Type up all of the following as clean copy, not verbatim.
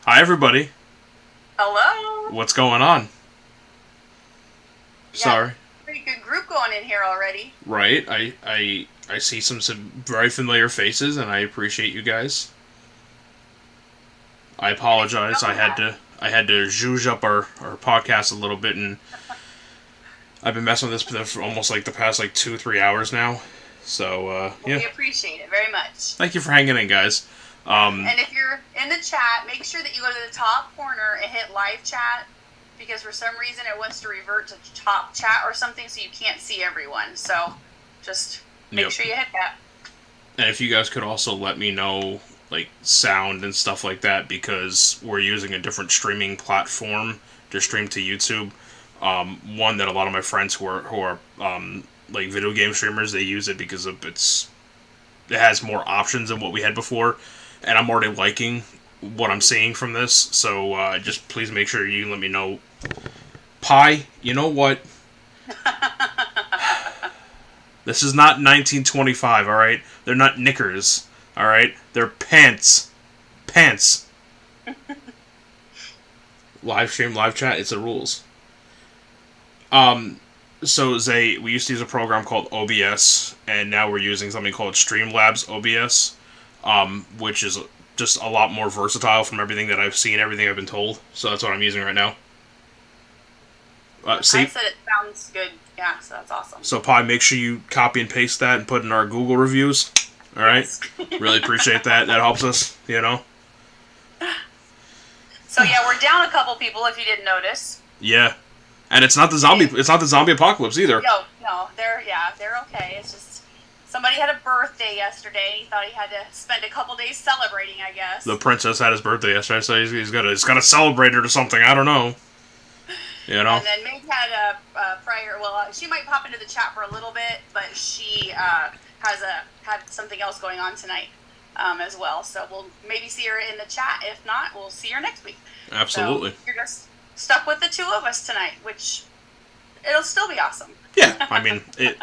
Hi, everybody. Hello. What's going on? We got Sorry. a pretty good group going in here already. Right. I see some very familiar faces, and I appreciate you guys. I And if you apologize. don't have, I had to zhuzh up our podcast a little bit, and I've been messing with this for almost like the past like 2 3 hours now. So well, yeah. we appreciate it very much. Thank you for hanging in, guys. Yeah. And if you're in the chat, make sure that you go to the top corner and hit live chat because for some reason it wants to revert to top chat or something so you can't see everyone. So just make Yep. sure you hit that. And if you guys could also let me know like sound and stuff like that because we're using a different streaming platform to stream to YouTube. One that a lot of my friends who are like video game streamers, they use it because of it has more options than what we had before, and I'm already liking what I'm seeing from this. So just please make sure you let me know. Pi, you know what? This is not 1925, all right? They're not knickers, all right? They're pants. Pants. Live stream, live chat, it's the rules. So Zay, we used to use a program called OBS, and now we're using something called Streamlabs OBS, which is just a lot more versatile from everything that I've seen, everything I've been told. So that's what I'm using right now. I See, said it sounds good. Yeah, so that's awesome. so Pi, make sure you copy and paste that and put in our Google reviews. All right, Yes. really appreciate that. That helps us, you know. So yeah, we're down a couple people if you didn't notice. Yeah, and it's not the zombie. It's not the zombie apocalypse either. No, they're okay. It's just somebody had a birthday yesterday. He thought he had to spend a couple days celebrating, I guess. The princess had his birthday yesterday, so he's got to celebrate it or something. I don't know. You know. And then Meg had a prior. Well, she might pop into the chat for a little bit, but she had something else going on tonight as well. So we'll maybe see her in the chat. If not, we'll see her next week. Absolutely. So you're just stuck with the two of us tonight, which it'll still be awesome. Yeah, I mean it.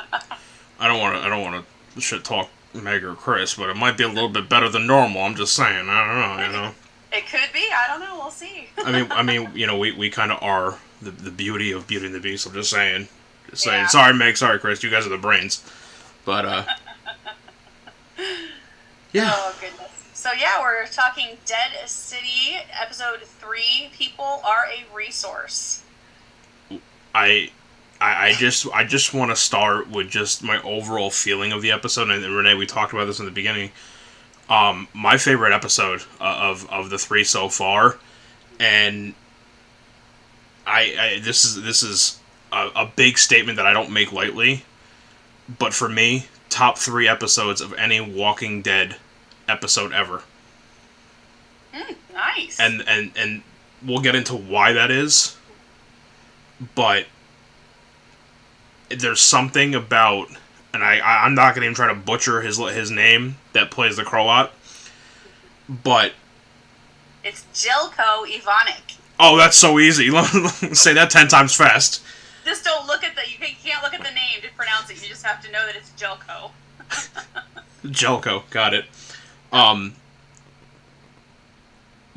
I don't want to shit talk Meg or Chris, but it might be a little bit better than normal. I'm just saying. I don't know. You know. It could be. I don't know. We'll see. I mean, you know, we kind of are the beauty of Beauty and the Beast. I'm just saying. Just saying. Yeah. Sorry, Meg. Sorry, Chris. You guys are the brains. But yeah. Oh goodness. So yeah, we're talking Dead City, episode 3. People are a resource. I just want to start with just my overall feeling of the episode. And Renee, we talked about this in the beginning. My favorite episode of the 3 so far, and this is a big statement that I don't make lightly, but for me, top 3 episodes of any Walking Dead episode ever. Nice. And we'll get into why that is, but there's something about, and I'm not gonna even try to butcher his name that plays the Croat, but It's Jelko Ivanic. oh, that's so easy. Say that 10 times fast. Just don't look at you can't look at the name to pronounce it. You just have to know that it's Jelko. Jelko, got it.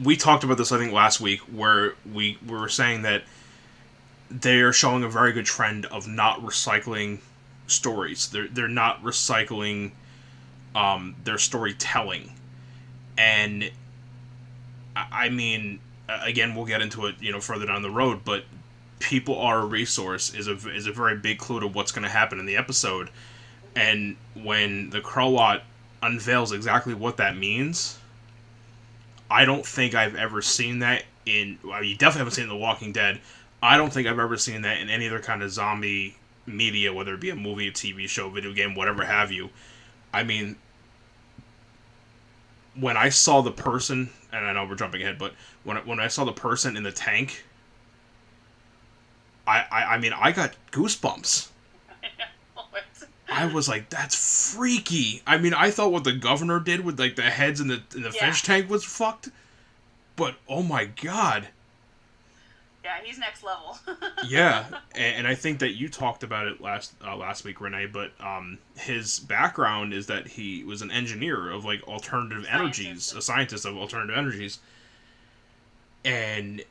We talked about this, I think, last week, where we were saying that they are showing a very good trend of not recycling stories. They're not recycling their storytelling, and I mean, again, we'll get into it, you know, further down the road. But people are a resource is a very big clue to what's going to happen in the episode, and when the Croat unveils exactly what that means, I don't think I've ever seen that in. Well, you definitely haven't seen it in The Walking Dead. I don't think I've ever seen that in any other kind of zombie media, whether it be a movie, a TV show, video game, whatever have you. I mean, when I saw the person, and I know we're jumping ahead, but when I saw the person in the tank, I mean, I got goosebumps. I was like, that's freaky. I mean, I thought what the governor did with like the heads in the fish tank was fucked, but oh my god. Yeah, he's next level. Yeah, and I think that you talked about it last week, Renee. But his background is that he was an engineer of like alternative energies, a scientist of alternative energies, And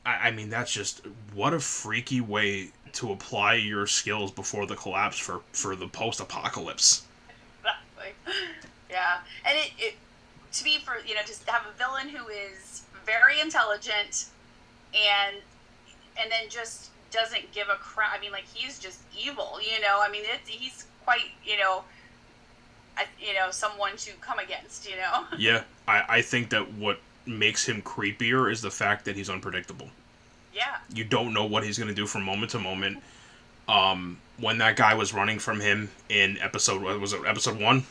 I mean, that's just what a freaky way to apply your skills before the collapse for the post-apocalypse. Exactly. Yeah, and it to be for just have a villain who is very intelligent and then just doesn't give a crap. I mean, like, he's just evil. I mean, he's quite someone to come against. Yeah, I think that what makes him creepier is the fact that he's unpredictable. Yeah. You don't know what he's going to do from moment to moment. When that guy was running from him in episode 1? Mm-hmm.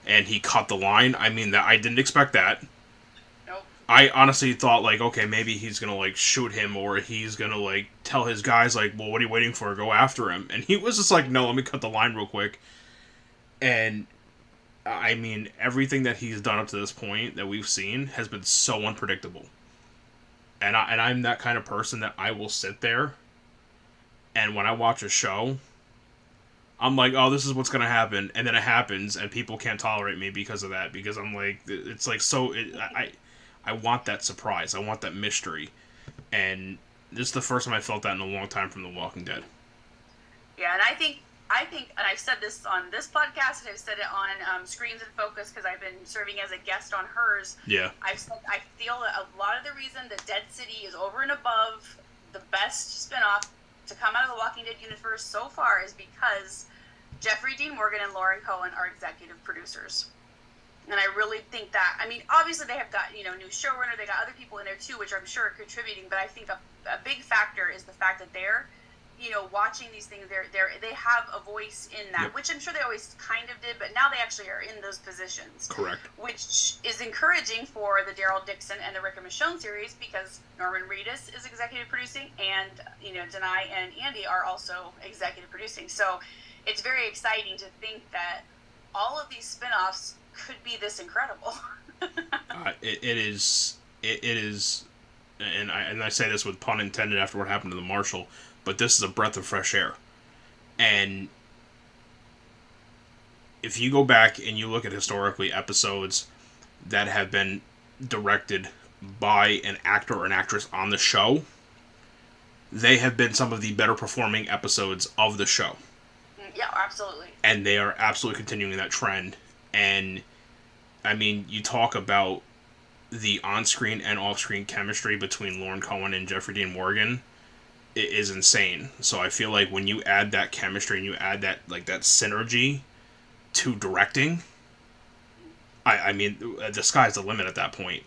And he cut the line. I mean, that I didn't expect that. Nope. I honestly thought, like, okay, maybe he's gonna, like, shoot him, or he's gonna, like, tell his guys, like, well, what are you waiting for? Go after him. And he was just like, no, let me cut the line real quick. And I mean, everything that he's done up to this point that we've seen has been so unpredictable. And I'm that kind of person that I will sit there, and when I watch a show, I'm like, oh, this is what's gonna happen, and then it happens, and people can't tolerate me because of that. Because I'm like, it's like so. I want that surprise. I want that mystery, and this is the first time I felt that in a long time from The Walking Dead. Yeah, and I think, and I've said this on this podcast, and I've said it on Screens and Focus because I've been serving as a guest on hers. Yeah. I feel that a lot of the reason that Dead City is over and above the best spinoff to come out of the Walking Dead universe so far is because Jeffrey Dean Morgan and Lauren Cohen are executive producers. And I really think that, I mean, obviously they have got, new showrunner, they got other people in there too, which I'm sure are contributing, but I think a big factor is the fact that they're, watching these things, they have a voice in that, yep. Which I'm sure they always kind of did, but now they actually are in those positions. Correct. Which is encouraging for the Daryl Dixon and the Rick and Michonne series, because Norman Reedus is executive producing, and, Denai and Andy are also executive producing. So it's very exciting to think that all of these spinoffs could be this incredible. It is, and I say this with pun intended after what happened to the Marshal, but this is a breath of fresh air. And if you go back and you look at historically episodes that have been directed by an actor or an actress on the show, they have been some of the better performing episodes of the show. Yeah, absolutely. And they are absolutely continuing that trend. And, I mean, you talk about the on-screen and off-screen chemistry between Lauren Cohen and Jeffrey Dean Morgan. It is insane. So I feel like when you add that chemistry and you add that, like, that synergy to directing, I mean, the sky's the limit at that point.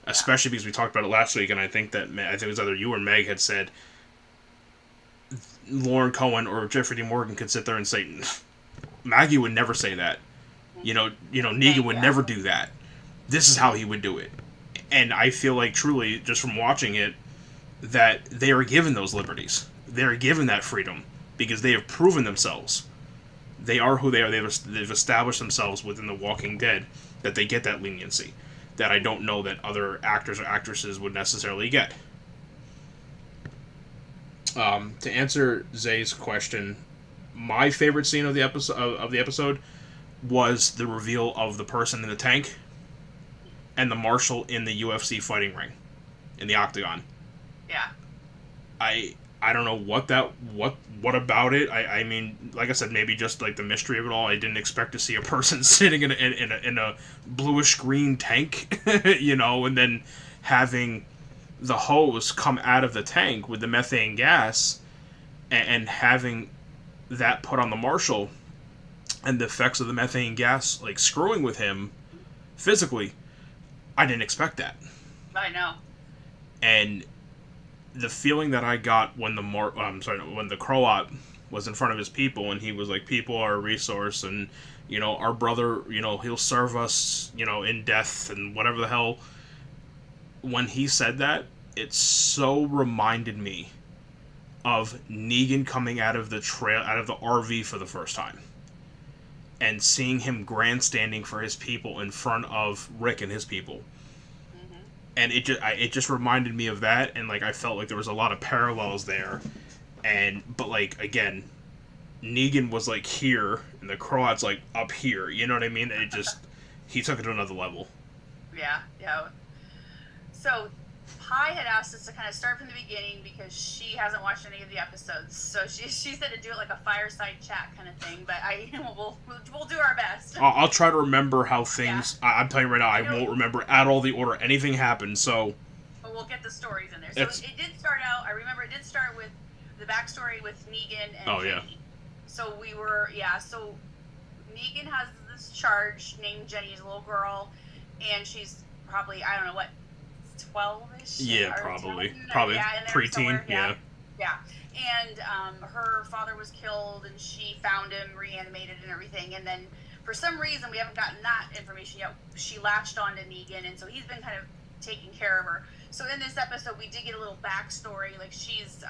Especially because we talked about it last week, and I think it was either you or Meg had said Lauren Cohen or Jeffrey Dean Morgan could sit there and say, Maggie would never say that. Negan would never do that. This is how he would do it. And I feel like truly, just from watching it, that they are given those liberties. They are given that freedom because they have proven themselves. They are who they are. They've established themselves within The Walking Dead, that they get that leniency that I don't know that other actors or actresses would necessarily get. To answer Zay's question, my favorite scene of the episode was the reveal of the person in the tank and the Marshal in the UFC fighting ring in the octagon. Yeah. I don't know what about it. I mean, like I said, maybe just like the mystery of it all. I didn't expect to see a person sitting in a bluish green tank, and then having the hose come out of the tank with the methane gas, and having that put on the Marshal, and the effects of the methane gas like screwing with him physically. I didn't expect that. I know. And the feeling that I got when when the Croat was in front of his people and he was like, people are a resource, and our brother, he'll serve us, in death and whatever the hell. When he said that, it so reminded me of Negan coming out of the RV for the first time and seeing him grandstanding for his people in front of Rick and his people. And it just reminded me of that, and like I felt like there was a lot of parallels there, but like again, Negan was like here, and the Croat's like up here. You know what I mean? He took it to another level. Yeah. So Pi had asked us to kind of start from the beginning because she hasn't watched any of the episodes. So she said to do it like a fireside chat kind of thing. But we'll do our best. I'll try to remember how things. Yeah. I'm telling you right now, I won't remember at all the order anything happened. So. But we'll get the stories in there. So it did start out. I remember it did start with the backstory with Negan and Jenny. Yeah. So So Negan has this charge named Jenny, a little girl, and she's probably, I don't know what, 12-ish? Yeah, probably preteen. Yeah. And her father was killed, and she found him reanimated and everything. And then for some reason, we haven't gotten that information yet, she latched on to Negan, and so he's been kind of taking care of her. So in this episode, we did get a little backstory. Like, she's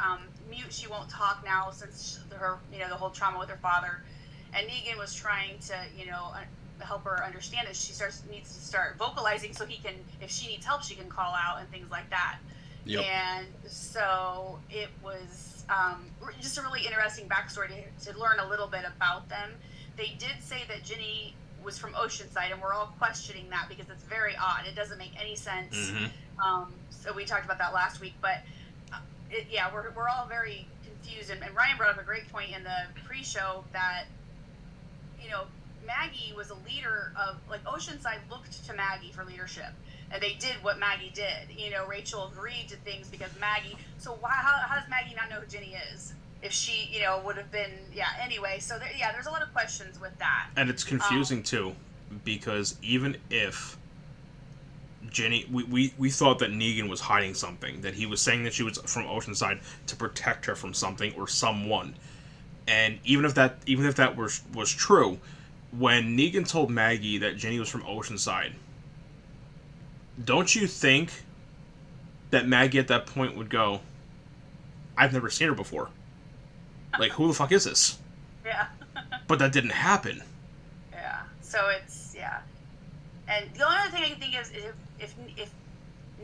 mute, she won't talk now since her, the whole trauma with her father. And Negan was trying to, help her understand that she needs to start vocalizing so he can, if she needs help, she can call out and things like that. Yep. And so it was just a really interesting backstory to learn a little bit about them. They did say that Ginny was from Oceanside, and we're all questioning that because it's very odd. It doesn't make any sense. Mm-hmm. So we talked about that last week, but we're all very confused. And Ryan brought up a great point in the pre-show that, Maggie was a leader of, like, Oceanside looked to Maggie for leadership, and they did what Maggie did. Rachel agreed to things because Maggie. So how does Maggie not know who Ginny is? If she, would have been, anyway. So there's a lot of questions with that. And it's confusing too, because even if Ginny, we thought that Negan was hiding something, that he was saying that she was from Oceanside to protect her from something or someone. And even if that was true, when Negan told Maggie that Ginny was from Oceanside, don't you think that Maggie at that point would go, I've never seen her before. Like, who the fuck is this? Yeah. But that didn't happen. Yeah. So it's, And the only other thing I can think is if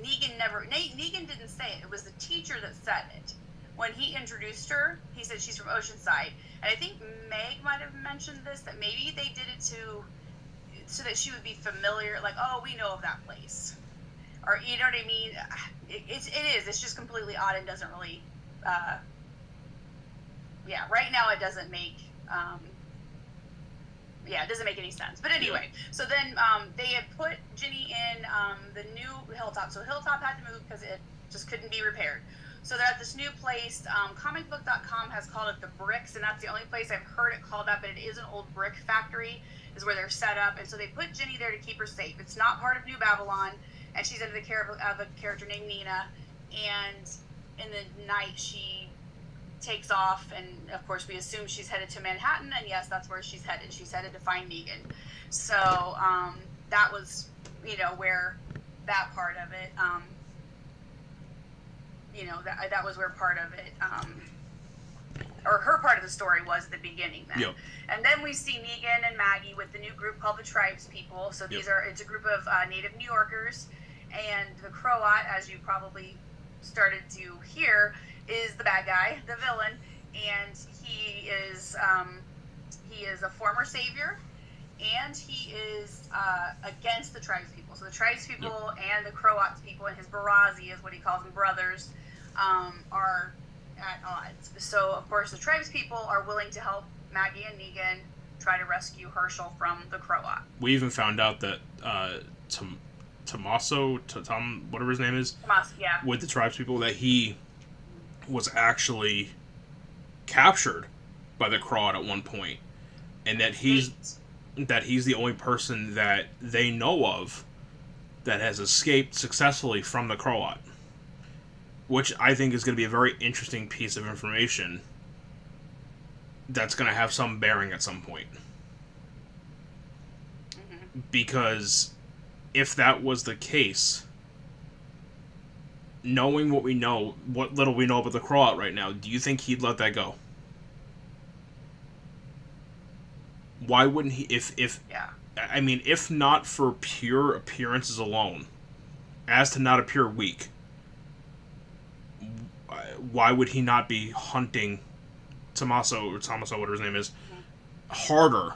Negan didn't say it. It was the teacher that said it. When he introduced her, he said she's from Oceanside. And I think Meg might have mentioned this, that maybe they did it so that she would be familiar, like, oh, we know of that place. Or, you know what I mean? It is. It's just completely odd and doesn't really, right now it doesn't make, it doesn't make any sense. But anyway, so then they had put Ginny in the new Hilltop. So Hilltop had to move because it just couldn't be repaired. So they're at this new place. Comicbook.com has called it the Bricks, and that's the only place I've heard it called that, but it is an old brick factory, is where they're set up. And so they put Ginny there to keep her safe. It's not part of New Babylon, and she's under the care of a character named Nina. And in the night, she takes off, and of course we assume she's headed to Manhattan, and yes, that's where she's headed. She's headed to find Negan. So that was, where that part of it, that was where part of it, or her part of the story was at the beginning then. Yep. And then we see Negan and Maggie with the new group called the Tribes People. So it's a group of native New Yorkers, and the Croat, as you probably started to hear, is the bad guy, the villain, and he is a former savior, and he is against the Tribes People. So the Tribes People and the Croats people, and his Barazi is what he calls them, brothers, are at odds. So of course the Tribes People are willing to help Maggie and Negan try to rescue Herschel from the Croat. We even found out that Tommaso, whatever his name is, with the Tribes People, that he was actually captured by the Croat at one point, and that he's the only person that they know of that has escaped successfully from the Croat, which I think is going to be a very interesting piece of information that's going to have some bearing at some point. Mm-hmm. Because if that was the case, knowing what little we know about the Croat right now, do you think he'd let that go? Why wouldn't he? I mean, if not for pure appearances alone, as to not appear weak, why would he not be hunting Tommaso, whatever his name is, harder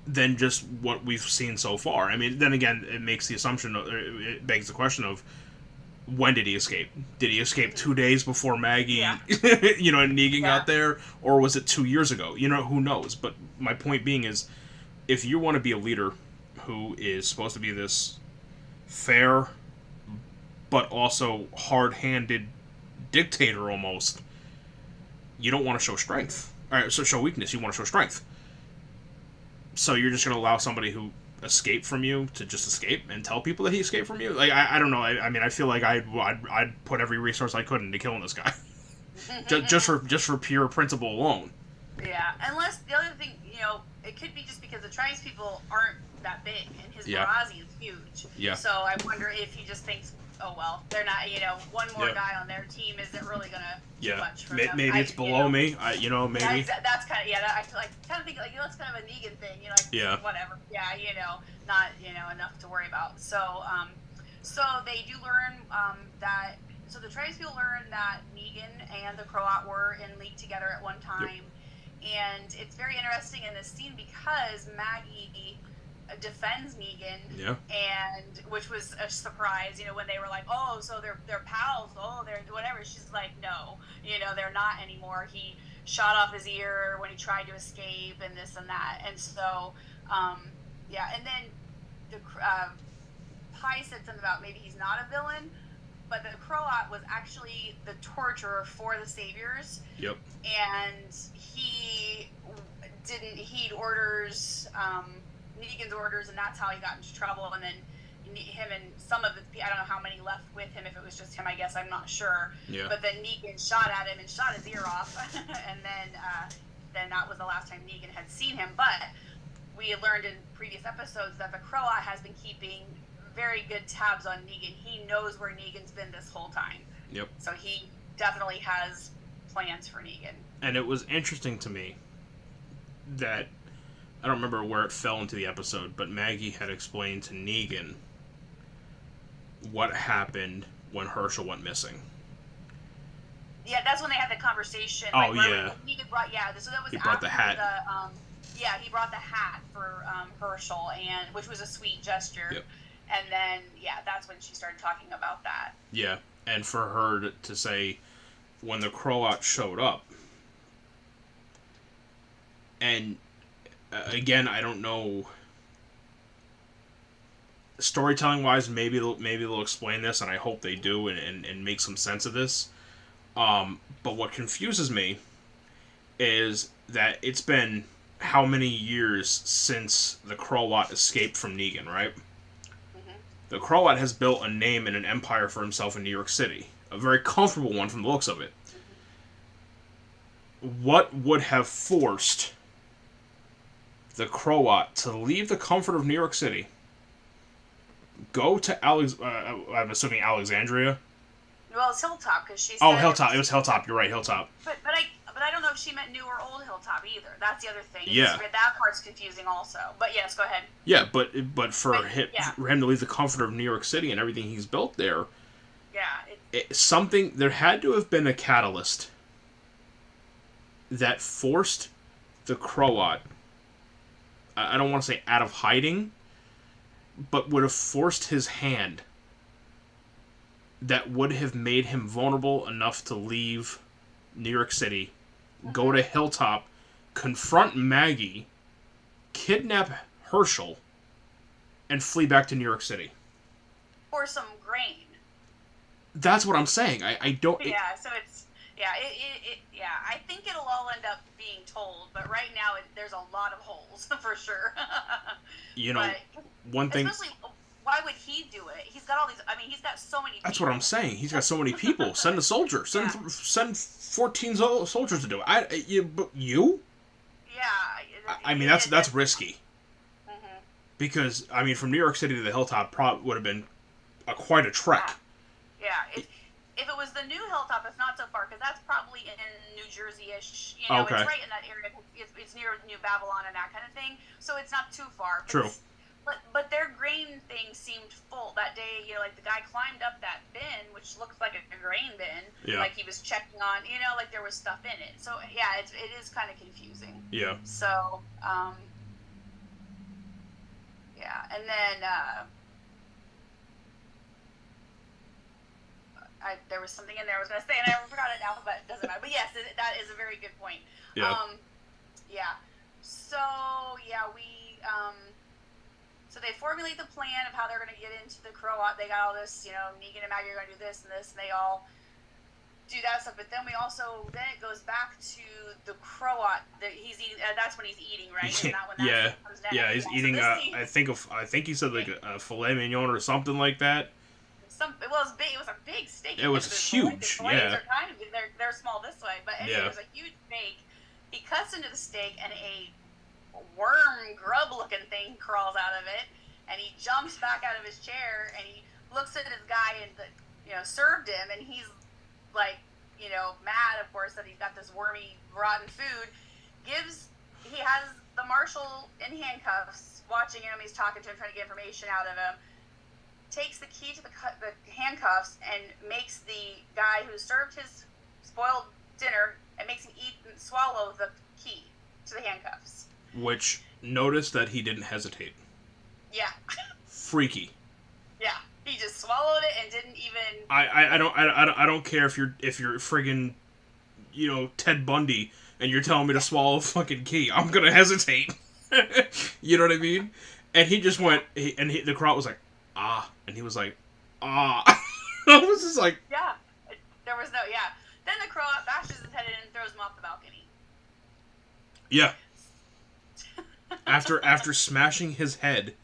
than just what we've seen so far? I mean, then again, it makes the assumption, it begs the question of, when did he escape? Did he escape 2 days before Maggie, Yeah. and Negan Yeah. got there, or was it 2 years ago? Who knows? But my point being is, if you want to be a leader who is supposed to be this fair but also hard-handed dictator almost, you don't want to show strength. All right, so show weakness. You want to show strength. So you're just going to allow somebody who escaped from you to just escape and tell people that he escaped from you? Like, I don't know. I mean, I feel like I'd put every resource I could into killing this guy, just for pure principle alone. Yeah, unless the other thing, it could be just because the tribespeople aren't that big, and his Yeah. Barazi is huge. Yeah. So I wonder if he just thinks, oh well, they're not. One more Yeah. guy on their team isn't really gonna do much for them. Maybe it's below me. Maybe. That's kind of I feel like kind of think like that's kind of a Negan thing. Yeah. Whatever. Yeah. Not enough to worry about. So so they do learn that. So the tribespeople learn that Negan and the Croat were in league together at one time. Yep. And it's very interesting in this scene because Maggie defends Negan, and which was a surprise, when they were like, oh, so they're pals, oh, they're whatever. She's like, no, they're not anymore. He shot off his ear when he tried to escape, and this and that, and so, and then the Pi said something about maybe he's not a villain. But the Croat was actually the torturer for the Saviors. Yep. And he didn't heed orders, Negan's orders, and that's how he got into trouble. And then him and some of the, I don't know how many left with him, if it was just him, I guess, I'm not sure. Yeah. But then Negan shot at him and shot his ear off. And then that was the last time Negan had seen him. But we had learned in previous episodes that the Croat has been keeping very good tabs on Negan. He knows where Negan's been this whole time. Yep. So he definitely has plans for Negan. And it was interesting to me that, I don't remember where it fell into the episode, but Maggie had explained to Negan what happened when Herschel went missing. Yeah, that's when they had the conversation. Oh, yeah. Negan brought, so that was he brought the hat. He brought the hat for Herschel, which was a sweet gesture. Yep. And then, that's when she started talking about that. Yeah, and for her to say, when the Croat showed up, and again, I don't know, storytelling-wise, maybe they'll explain this, and I hope they do, and make some sense of this. But what confuses me is that it's been how many years since the Croat escaped from Negan, right? The Croat has built a name and an empire for himself in New York City. A very comfortable one from the looks of it. What would have forced the Croat to leave the comfort of New York City, go to I'm assuming Alexandria? Well, it's Hilltop, because she said... Oh, Hilltop. It was Hilltop. You're right, Hilltop. But I don't know if she meant New or Old Hilltop either. That's the other thing. Yeah. That part's confusing also. But yes, go ahead. Yeah, but for him to leave the comfort of New York City and everything he's built there... Yeah. There had to have been a catalyst that forced the Croat, I don't want to say out of hiding, but would have forced his hand that would have made him vulnerable enough to leave New York City, go to Hilltop, confront Maggie, kidnap Herschel, and flee back to New York City. Or some grain. That's what I'm saying. I don't... So it's... I think it'll all end up being told, but right now there's a lot of holes, for sure. One thing... Especially, why would he do it? He's got all these... I mean, he's got so many people. That's what I'm saying. He's got so many people. Send a soldier. Send 14 soldiers to do it. But you? Yeah. I mean, that's risky. Mm-hmm. Because, I mean, from New York City to the Hilltop would have been quite a trek. Yeah. If it was the new Hilltop, it's not so far, because that's probably in New Jersey-ish. Okay. It's right in that area. It's near New Babylon and that kind of thing, so it's not too far. True. But their grain thing seemed full that day. Like the guy climbed up that bin, which looks like a grain bin. Yeah. Like he was checking on, like there was stuff in it. So yeah, it is kind of confusing. Yeah. So and then there was something in there I was going to say, and I forgot it now, but it doesn't matter. But yes, that is a very good point. Yeah. Yeah. So, yeah, so they formulate the plan of how they're going to get into the Croat. They got all this, Negan and Maggie are going to do this and this, and they all do that stuff. But then then it goes back to the Croat that he's eating. That's when he's eating, right? And that when that Yeah. comes next. Yeah, he's eating. I think he said like a filet mignon or something like that. It was big. It was a big steak. It was huge. Yeah. Are kind of, they're small this way, but anyway, it was a huge steak. He cuts into the steak, and a worm grub-looking thing crawls out of it, and he jumps back out of his chair, and he looks at his guy and served him, and he's like, mad, of course, that he's got this wormy, rotten food. He has the marshal in handcuffs, watching him. He's talking to him, trying to get information out of him. Takes the key to the handcuffs and makes the guy who served his spoiled dinner, and makes him eat and swallow the key to the handcuffs. Which, notice that he didn't hesitate. Yeah. Freaky. Yeah. He just swallowed it and didn't even. I don't care if you're friggin', Ted Bundy and you're telling me to swallow a fucking key. I'm gonna hesitate. You know what I mean? And he just went, the crowd was like, ah, and he was like, ah. I was just like, yeah. There was no, yeah. Then the Croat bashes his head in and throws him off the balcony. Yeah. After smashing his head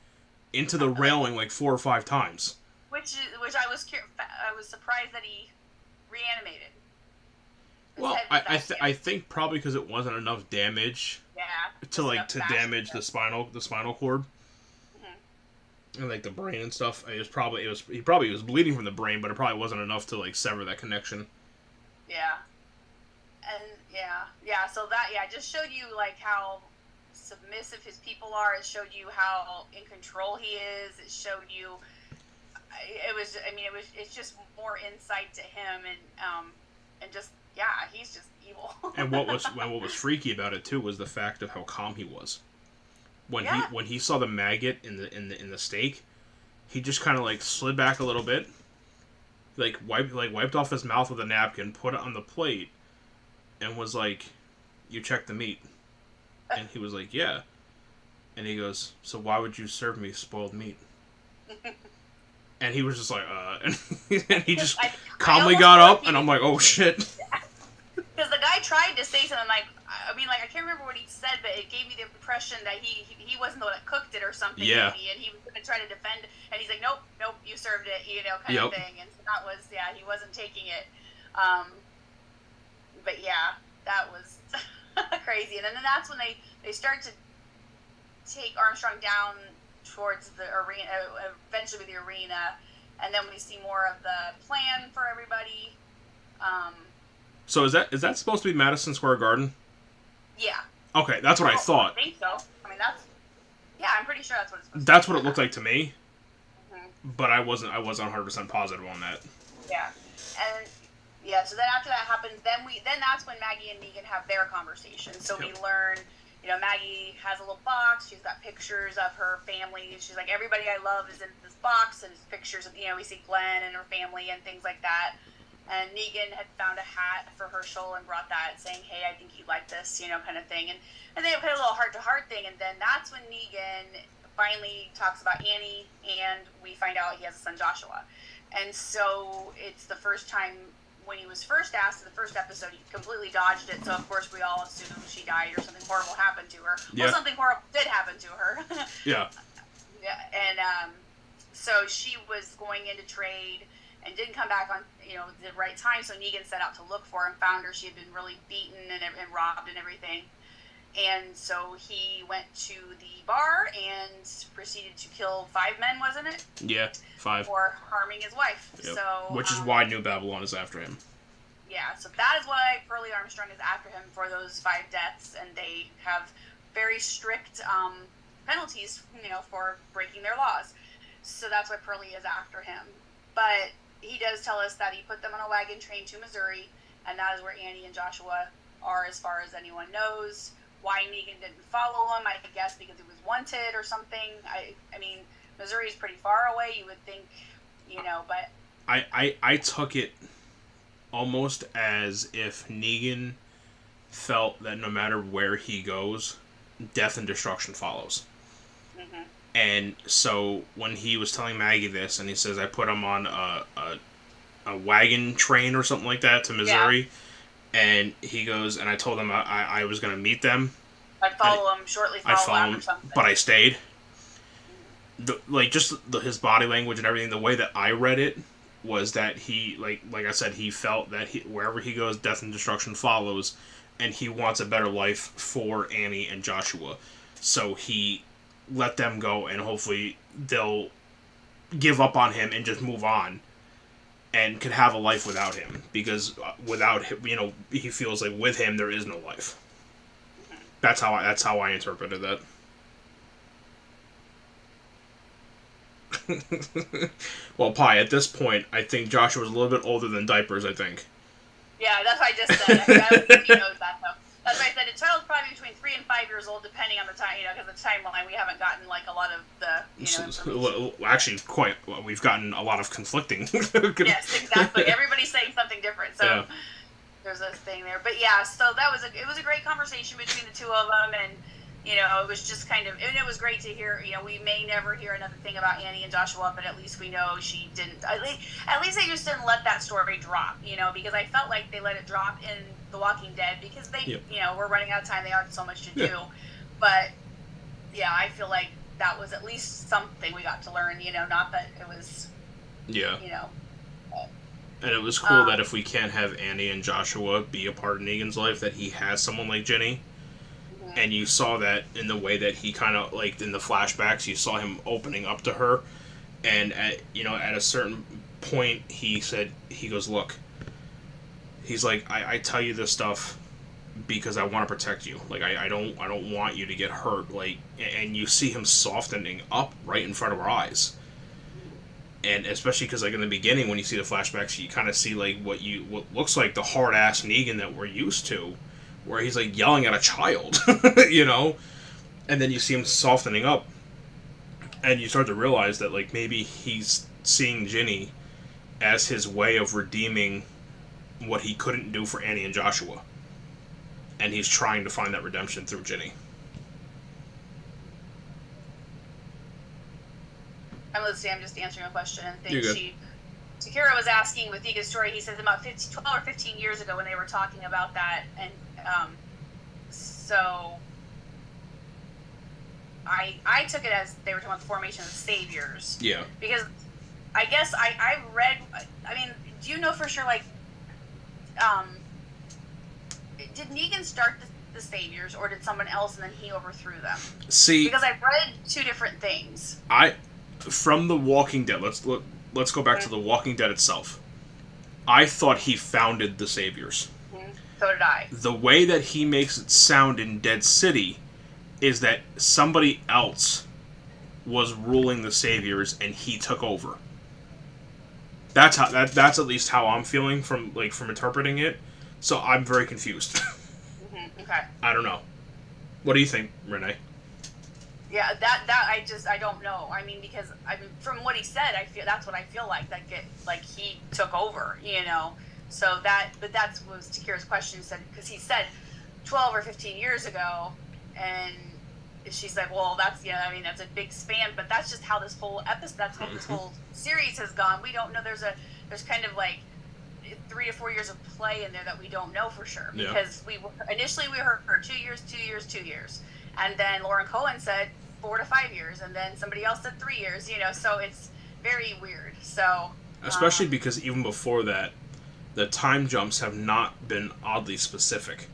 into the railing like 4 or 5 times. Which I was surprised that he reanimated. Well, I think probably because it wasn't enough damage. Yeah. To damage the spinal cord. Mm-hmm. And like the brain and stuff. He probably was bleeding from the brain, but it probably wasn't enough to like sever that connection. Yeah. And yeah. So that just showed you like how submissive his people are. It showed you how in control he is. It showed you. It's just more insight to him, and just he's just evil. And what was freaky about it too was the fact of how calm he was. When he saw the maggot in the steak, he just kind of like slid back a little bit, wiped off his mouth with a napkin, put it on the plate, and was like, "You checked the meat," and he was like, "Yeah," and he goes, "So why would you serve me spoiled meat?" And he was just like, and he just calmly got up, and I'm like, oh shit. Because the guy tried to say something like, I can't remember what he said, but it gave me the impression that he wasn't the one that cooked it or something. Yeah. Maybe, and he was going to try to defend, and he's like, nope, you served it, kind of thing. And so that was, he wasn't taking it. But yeah, that was crazy. And then that's when they start to take Armstrong down towards the arena, eventually the arena, and then we see more of the plan for everybody. So is that supposed to be Madison Square Garden? Yeah. Okay, that's what I thought. I think so. I'm pretty sure that's what it's supposed to be. That's what it looked like to me. Mm-hmm. But I wasn't 100% positive on that. Yeah. And so then after that happens, then that's when Maggie and Negan have their conversation. So we learn, Maggie has a little box. She's got pictures of her family. She's like, everybody I love is in this box, and it's pictures of, we see Glenn and her family and things like that. And Negan had found a hat for Herschel and brought that, saying, hey, I think you'd like this, kind of thing. And they had a little heart-to-heart thing, and then that's when Negan finally talks about Annie, and we find out he has a son, Joshua. And so it's the first time when he was first asked in the first episode, he completely dodged it. So, of course, we all assumed she died or something horrible happened to her. Yeah. Well, something horrible did happen to her. Yeah. And so she was going into trade and didn't come back on, the right time. So Negan set out to look for her and found her. She had been really beaten and robbed and everything. And so he went to the bar and proceeded to kill 5 men, wasn't it? Yeah, 5. For harming his wife. Yep. So, which is why New Babylon is after him. Yeah, so that is why Pearlie Armstrong is after him for those 5 deaths, and they have very strict penalties, for breaking their laws. So that's why Pearlie is after him. But he does tell us that he put them on a wagon train to Missouri, and that is where Annie and Joshua are, as far as anyone knows. Why Negan didn't follow him, I guess because he was wanted or something. I mean, Missouri's pretty far away, you would think, but... I took it almost as if Negan felt that no matter where he goes, death and destruction follows. Mm-hmm. And so when he was telling Maggie this, and he says, I put him on a wagon train or something like that to Missouri, and he goes, and I told him I was going to meet them. I'd follow him, shortly follow him, or something. But I stayed. His body language and everything, the way that I read it was that he, like I said, he felt that wherever he goes, death and destruction follows, and he wants a better life for Annie and Joshua. So he let them go, and hopefully they'll give up on him and just move on, and could have a life without him, because without him, he feels like with him there is no life. That's how I interpreted that. Well, Pi, at this point, I think Joshua's a little bit older than diapers, I think. Yeah, that's what I just said. I don't think he knows that, though. That's why I said a child's probably between 3 and 5 years old, depending on the time, because the timeline, we haven't gotten, a lot of the, information. Actually, we've gotten a lot of conflicting. Yes, exactly. Everybody's saying something different, so there's a thing there. But yeah, so it was a great conversation between the two of them, and it was just and it was great to hear. We may never hear another thing about Annie and Joshua, but at least we know she didn't. At least they just didn't let that story drop. Because I felt like they let it drop in The Walking Dead because they, we're running out of time. They had so much to do, but yeah, I feel like that was at least something we got to learn. Not that it was. Yeah. And it was cool that if we can't have Annie and Joshua be a part of Negan's life, that he has someone like Jenny. And you saw that in the way that he kind of, in the flashbacks, you saw him opening up to her. And at a certain point, he goes, look, he's like, I tell you this stuff because I want to protect you. I don't want you to get hurt. And you see him softening up right in front of our eyes. And especially because, in the beginning, when you see the flashbacks, you kind of see, what looks like the hard-ass Negan that we're used to, where he's, yelling at a child, And then you see him softening up, and you start to realize that, maybe he's seeing Ginny as his way of redeeming what he couldn't do for Annie and Joshua. And he's trying to find that redemption through Ginny. I'm listening. I'm just answering a question. And Takira was asking with Negan's story. He says about 12 or 15 years ago when they were talking about that, and so I took it as they were talking about the formation of the saviors. Yeah. Because I guess I read. I mean, do you know for sure? Did Negan start the saviors, or did someone else and then he overthrew them? See, because I've read two different things. From The Walking Dead, let's go back to The Walking Dead itself. I thought he founded the Saviors. Mm-hmm. So did I. The way that he makes it sound in Dead City is that somebody else was ruling the Saviors and he took over. That's at least how I'm feeling from interpreting it. So I'm very confused. Mm-hmm. Okay. I don't know. What do you think, Renee? Yeah, that I don't know. I mean, because from what he said, that's what I feel like he took over, So that was Takira's question, because he said 12 or 15 years ago, and she's like, well, that's that's a big span, but that's just how this whole episode, that's how this whole series has gone. We don't know. There's kind of 3 to 4 years of play in there that we don't know for sure, because initially we heard 2 years, 2 years, 2 years. And then Lauren Cohen said 4 to 5 years, and then somebody else said 3 years. So it's very weird. So especially because even before that, the time jumps have not been oddly specific.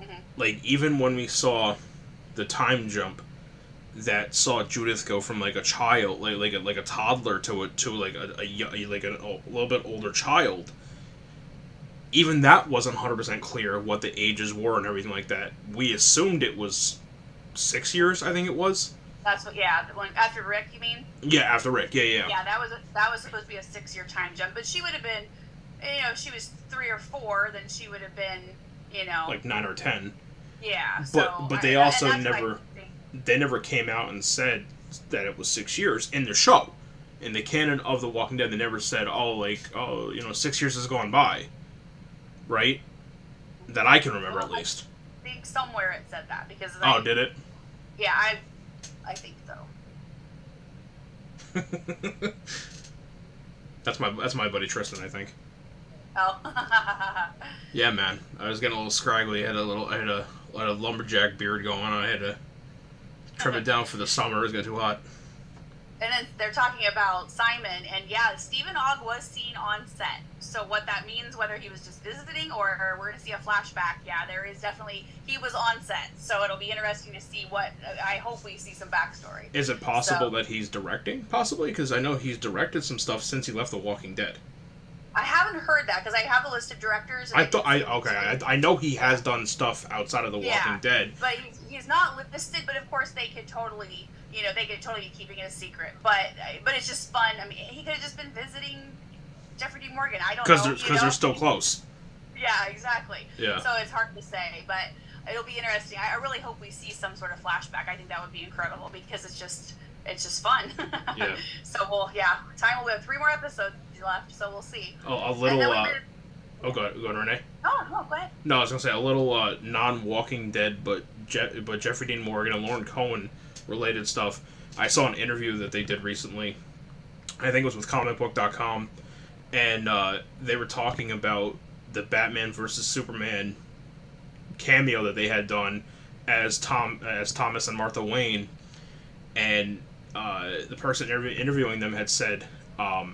Mm-hmm. Even when we saw the time jump that saw Judith go from a child, like a toddler to a little bit older child. Even that wasn't 100% clear what the ages were and everything like that. We assumed it was 6 years, I think it was. That's what, yeah. After Rick, you mean? Yeah, after Rick. Yeah. Yeah, that was supposed to be a 6-year time jump, but she would have been, if she was 3 or 4, then she would have been, 9 or 10. Yeah. But they also never came out and said that it was 6 years in the show. in the canon of The Walking Dead, they never said, 6 years has gone by, right? That I can remember, Well, at least. I think somewhere it said that because Did it? Yeah, I think so. That's my buddy Tristan, I think. Oh. Yeah, man. I was getting a little scraggly. I had a lumberjack beard going on. I had to trim it down for the summer. It was getting too hot. And then they're talking about Simon, and yeah, Stephen Ogg was seen on set. So what that means, whether he was just visiting or we're going to see a flashback, yeah, there is definitely, he was on set. So it'll be interesting to see I hope we see some backstory. Is it possible that he's directing? Possibly, because I know he's directed some stuff since he left The Walking Dead. I haven't heard that, because I have a list of directors. I know he has done stuff outside of The Walking Dead. But he's not listed, but of course they could totally... they could totally be keeping it a secret, but it's just fun. I mean, he could have just been visiting Jeffrey D. Morgan. I don't know. Because they're still close. Yeah, exactly. Yeah. So it's hard to say, but it'll be interesting. I really hope we see some sort of flashback. I think that would be incredible because it's just fun. Yeah. So we have 3 more episodes left, so we'll see. Oh, a little. Go ahead, Renee. No, go ahead. No, I was gonna say a little non-Walking Dead, but Jeffrey Dean Morgan and Lauren Cohen related stuff. I saw an interview that they did recently. I think it was with comicbook.com, and they were talking about the Batman versus Superman cameo that they had done as Thomas and Martha Wayne, and the person interviewing them had said, has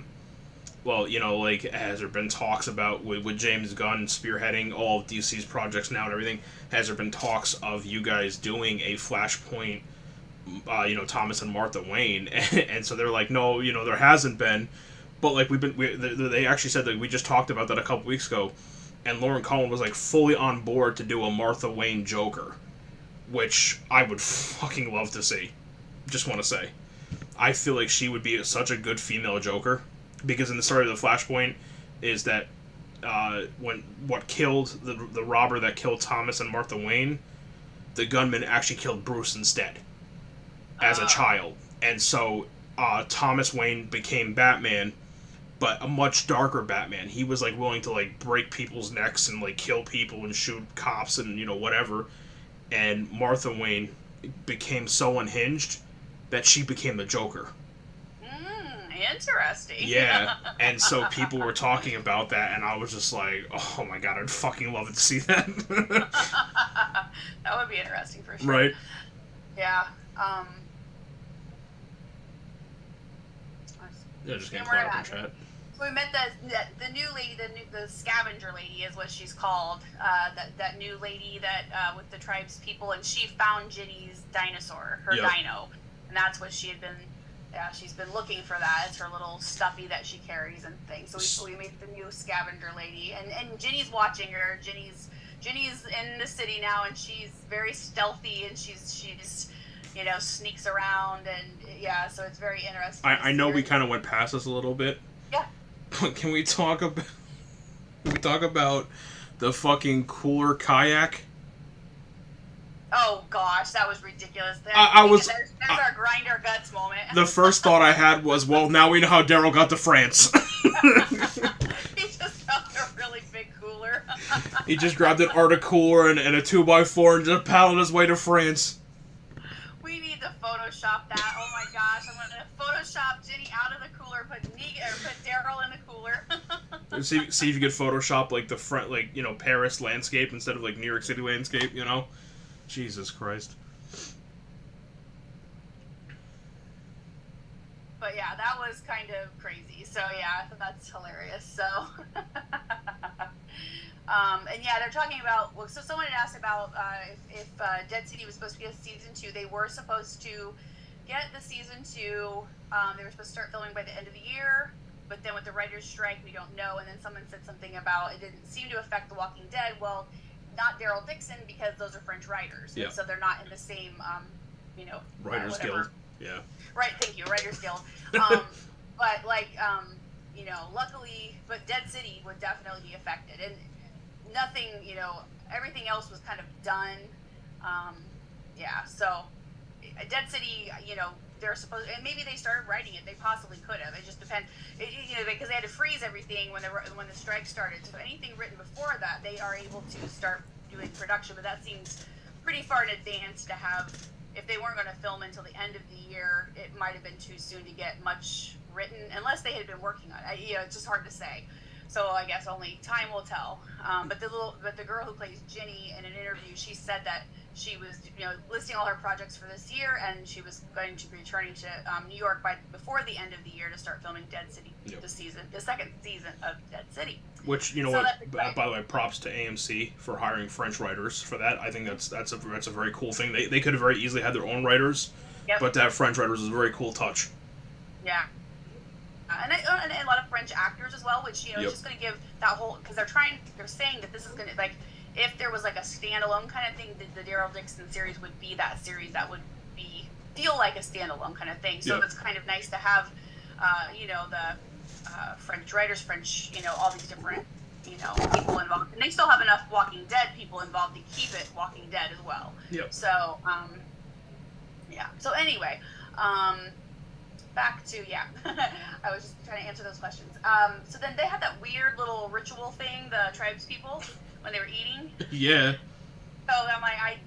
there been talks about with James Gunn spearheading all of DC's projects now and everything? Has there been talks of you guys doing a Flashpoint? Thomas and Martha Wayne, and so they're like, no, there hasn't been, but like they actually said that we just talked about that a couple weeks ago, and Lauren Cohen was like fully on board to do a Martha Wayne Joker, which I would fucking love to see. Just want to say, I feel like she would be such a good female Joker, because in the story of the Flashpoint is that what killed the robber that killed Thomas and Martha Wayne, the gunman actually killed Bruce instead. As a child, and so Thomas Wayne became Batman, but a much darker Batman. He was like willing to like break people's necks and like kill people and shoot cops and whatever. And Martha Wayne became so unhinged that she became the Joker. Interesting. Yeah, and so people were talking about that, and I was just like, oh my god, I'd fucking love to see that. That would be interesting for sure. Right. Yeah. Yeah, just getting caught up in chat. So we met the new lady, the scavenger lady is what she's called. That new lady that with the tribes people, and she found Ginny's dinosaur, her dino, and that's what she had been. Yeah, she's been looking for that. It's her little stuffy that she carries and things. So we meet the new scavenger lady, and Ginny's watching her. Ginny's in the city now, and she's very stealthy, and she's sneaks around, and so it's very interesting. I know we kind of went past this a little bit. Yeah. But can we talk about the fucking cooler kayak? Oh gosh, that was ridiculous. There's our grind our guts moment. The first thought I had was, well, now we know how Daryl got to France. He just found a really big cooler. He just grabbed an Arctic cooler and a 2x4 and just paddled his way to France. We need to Photoshop that. Oh my gosh, I'm gonna Photoshop Ginny out of the cooler, put Daryl in the cooler. see if you could Photoshop like the front, Paris landscape instead of like New York City landscape. Jesus Christ. But yeah, that was kind of crazy. So yeah, that's hilarious. So, and yeah, they're talking about. Well, so someone had asked about if Dead City was supposed to be a season 2. They were supposed to get the season 2. They were supposed to start filming by the end of the year, but then with the writers' strike, we don't know. And then someone said something about it didn't seem to affect The Walking Dead. Well, not Daryl Dixon, because those are French writers, yeah. So they're not in the same, Writers Guild. Yeah. Right. Thank you, Writers Guild. But luckily, but Dead City would definitely be affected, and nothing, everything else was kind of done. So Dead City, they're supposed, and maybe they started writing it. They possibly could have. It just depends, because they had to freeze everything when the strike started. So anything written before that, they are able to start doing production. But that seems pretty far in advance to have. If they weren't going to film until the end of the year, it might have been too soon to get much written, unless they had been working on it. It's just hard to say. So I guess only time will tell. But the girl who plays Ginny in an interview, she said that she was, listing all her projects for this year, and she was going to be returning to New York before the end of the year to start filming Dead City, the second season of Dead City. Which, by the way, props to AMC for hiring French writers for that. I think that's a very cool thing. They could have very easily had their own writers, but to have French writers is a very cool touch. Yeah. And a lot of French actors as well, which, is just going to give that whole, because they're saying that this is going to, like, if there was like a standalone kind of thing, the Daryl Dixon series would be that series that would feel like a standalone kind of thing. So it's kind of nice to have, the French writers, all these different, people involved. And they still have enough Walking Dead people involved to keep it Walking Dead as well. Yep. So, So anyway, back to, I was just trying to answer those questions. So then they had that weird little ritual thing, the tribes people, when they were eating. Yeah. So I'm like,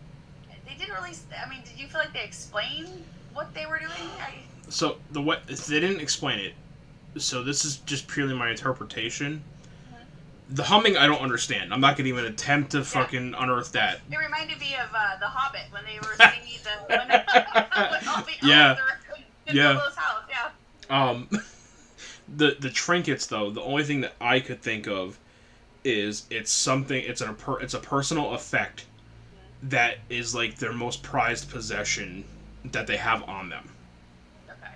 they didn't really, did you feel like they explained what they were doing? So they didn't explain it. So this is just purely my interpretation. Mm-hmm. The humming, I don't understand. I'm not going to even attempt to fucking unearth that. It reminded me of The Hobbit when they were singing when all the elves were in Bilbo's house. Yeah. The trinkets though, the only thing that I could think of is it's a personal effect that is like their most prized possession that they have on them. Okay.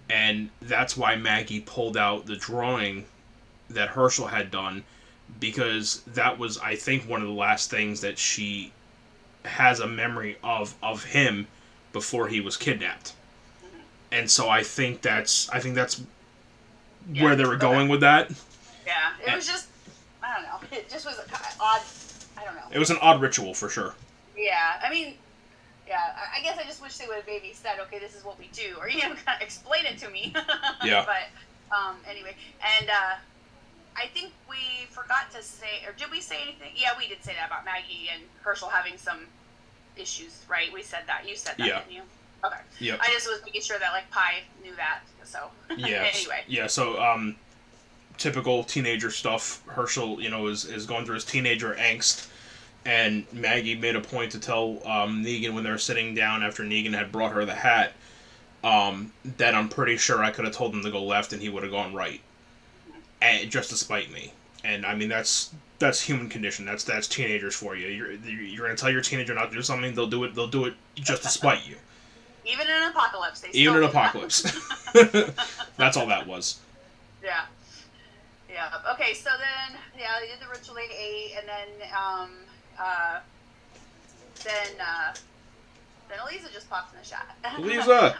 And that's why Maggie pulled out the drawing that Herschel had done, because that was, I think, one of the last things that she has a memory of him before he was kidnapped. Mm-hmm. And so I think that's where they were going with that. Yeah, it was just, I don't know. It just was odd. I don't know. It was an odd ritual for sure. Yeah, I guess I just wish they would have maybe said, okay, this is what we do, or kind of explain it to me. Yeah. But anyway, and I think we forgot to say, or did we say anything? Yeah, we did say that about Maggie and Herschel having some issues, right? We said that. You said that, didn't you? Okay. Yep. I just was making sure that Pi knew that. So. Yeah. Anyway. Yeah. So typical teenager stuff. Herschel, is going through his teenager angst. And Maggie made a point to tell Negan when they were sitting down after Negan had brought her the hat, that I'm pretty sure I could have told him to go left and he would have gone right, and just to spite me. And I mean that's human condition. That's teenagers for you. You're gonna tell your teenager not to do something, they'll do it just to spite you. Even in an apocalypse, That's all that was. Yeah. Yeah. Okay. So then, they did the ritual 8, and then Eliza just pops in the shot. Eliza!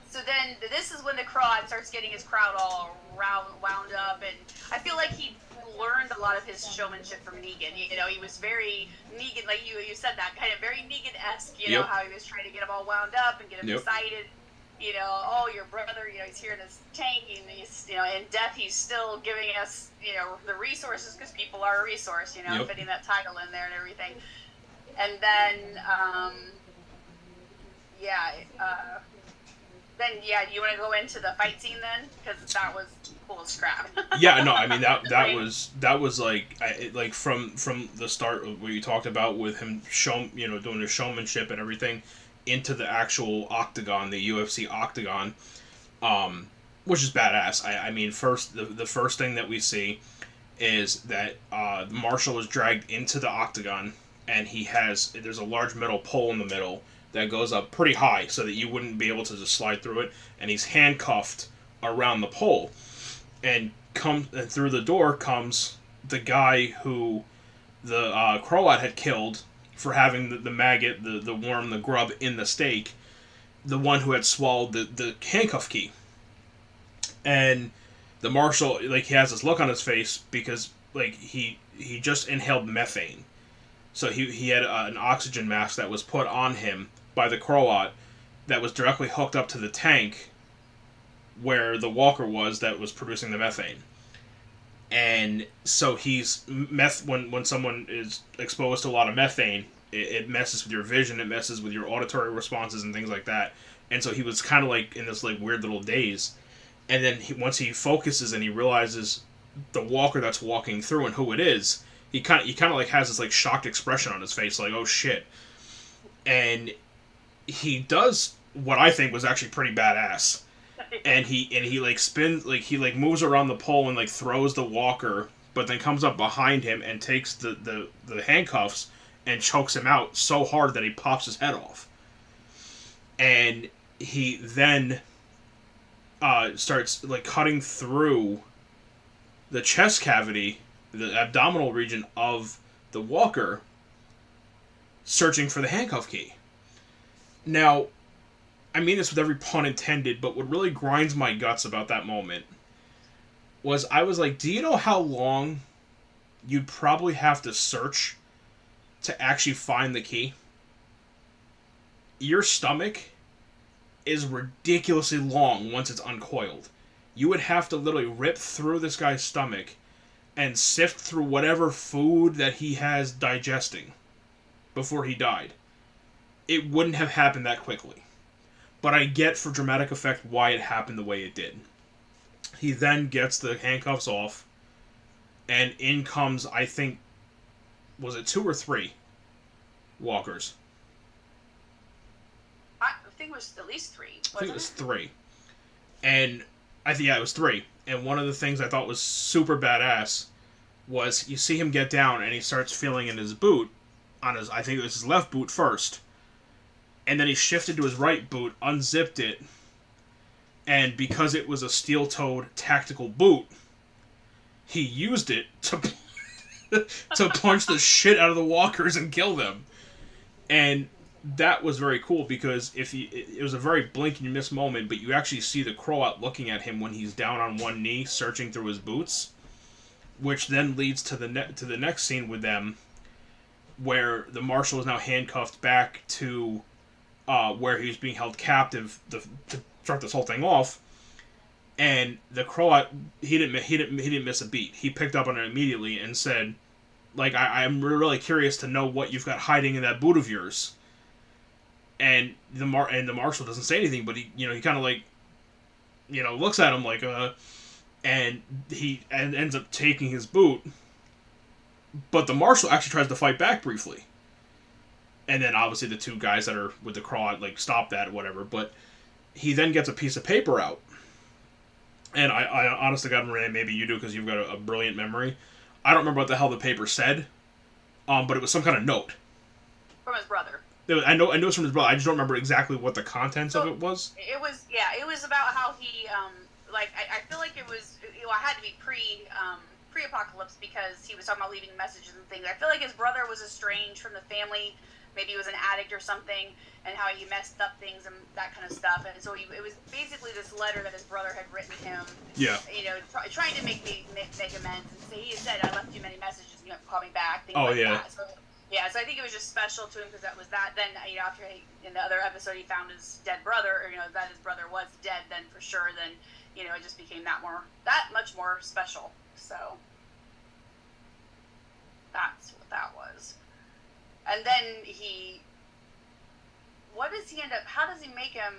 So then this is when the crowd starts getting his crowd all wound up, and I feel like he learned a lot of his showmanship from Negan. He was very Negan, like you said that, kind of very Negan-esque, how he was trying to get him all wound up and get him excited. Oh, your brother, he's here in his tank, and he's, in death, he's still giving us, the resources, because people are a resource, fitting that title in there and everything. And then, you want to go into the fight scene then? Because that was cool as crap. Yeah, no, I mean, that was like from the start where you talked about with him doing his showmanship and everything, into the actual octagon, the UFC octagon, which is badass. I mean, the first thing that we see is that Marshall is dragged into the octagon, and there's a large metal pole in the middle that goes up pretty high so that you wouldn't be able to just slide through it, and he's handcuffed around the pole, and through the door comes the guy who the Croat had killed for having the maggot, the worm, the grub in the steak, the one who had swallowed the handcuff key. And the marshal, he has this look on his face because, he just inhaled methane. So he had an oxygen mask that was put on him by the Croat, that was directly hooked up to the tank where the walker was that was producing the methane. And so when someone is exposed to a lot of methane, it messes with your vision, it messes with your auditory responses and things like that. And so he was kind of like in this like weird little daze. And then once he focuses and he realizes the walker that's walking through and who it is, he kind of like has this like shocked expression on his face, like, oh shit. And he does what I think was actually pretty badass. And he like spins, like he like moves around the pole and like throws the walker, but then comes up behind him and takes the handcuffs and chokes him out so hard that he pops his head off. And he then starts like cutting through the chest cavity, the abdominal region of the walker, searching for the handcuff key. Now, I mean this with every pun intended, but what really grinds my guts about that moment was I was like, do you know how long you'd probably have to search to actually find the key? Your stomach is ridiculously long once it's uncoiled. You would have to literally rip through this guy's stomach and sift through whatever food that he has digesting before he died. It wouldn't have happened that quickly. But I get for dramatic effect why it happened the way it did. He then gets the handcuffs off, and in comes, I think, was it 2 or 3 walkers? I think it was at least 3. I think it was 3. And I think, yeah, it was 3. And one of the things I thought was super badass was you see him get down and he starts feeling in his boot, on his, I think it was his left boot first. And then he shifted to his right boot, unzipped it, and because it was a steel-toed tactical boot, he used it to to punch the shit out of the walkers and kill them. And that was very cool because it was a very blink and you miss moment, but you actually see the Croat looking at him when he's down on one knee, searching through his boots, which then leads to the next scene with them, where the marshal is now handcuffed back to where he was being held captive to start this whole thing off, and the Croat he didn't miss a beat. He picked up on it immediately and said, like, I'm really curious to know what you've got hiding in that boot of yours. And the marshal doesn't say anything, but he kind of like looks at him like and he ends up taking his boot, but the marshal actually tries to fight back briefly. And then, obviously, the 2 guys that are with the Croat, like, stop that or whatever. But he then gets a piece of paper out. And I honestly got Renee, maybe you do because you've got a brilliant memory. I don't remember what the hell the paper said. But it was some kind of note. From his brother. I know it was from his brother. I just don't remember exactly what the contents of it was. It was about how he, I feel like it was, it had to be pre-apocalypse because he was talking about leaving messages and things. I feel like his brother was estranged from the family. Maybe he was an addict or something, and how he messed up things and that kind of stuff. And so it was basically this letter that his brother had written him. Yeah. Trying to make amends and say, he said, I left you many messages, you have to call me back, things like that. So I think it was just special to him because that was that. Then, after in the other episode he found his dead brother, or, that his brother was dead, then for sure, then, it just became that much more special. So that's what that was. And then what does he end up, how does he make him,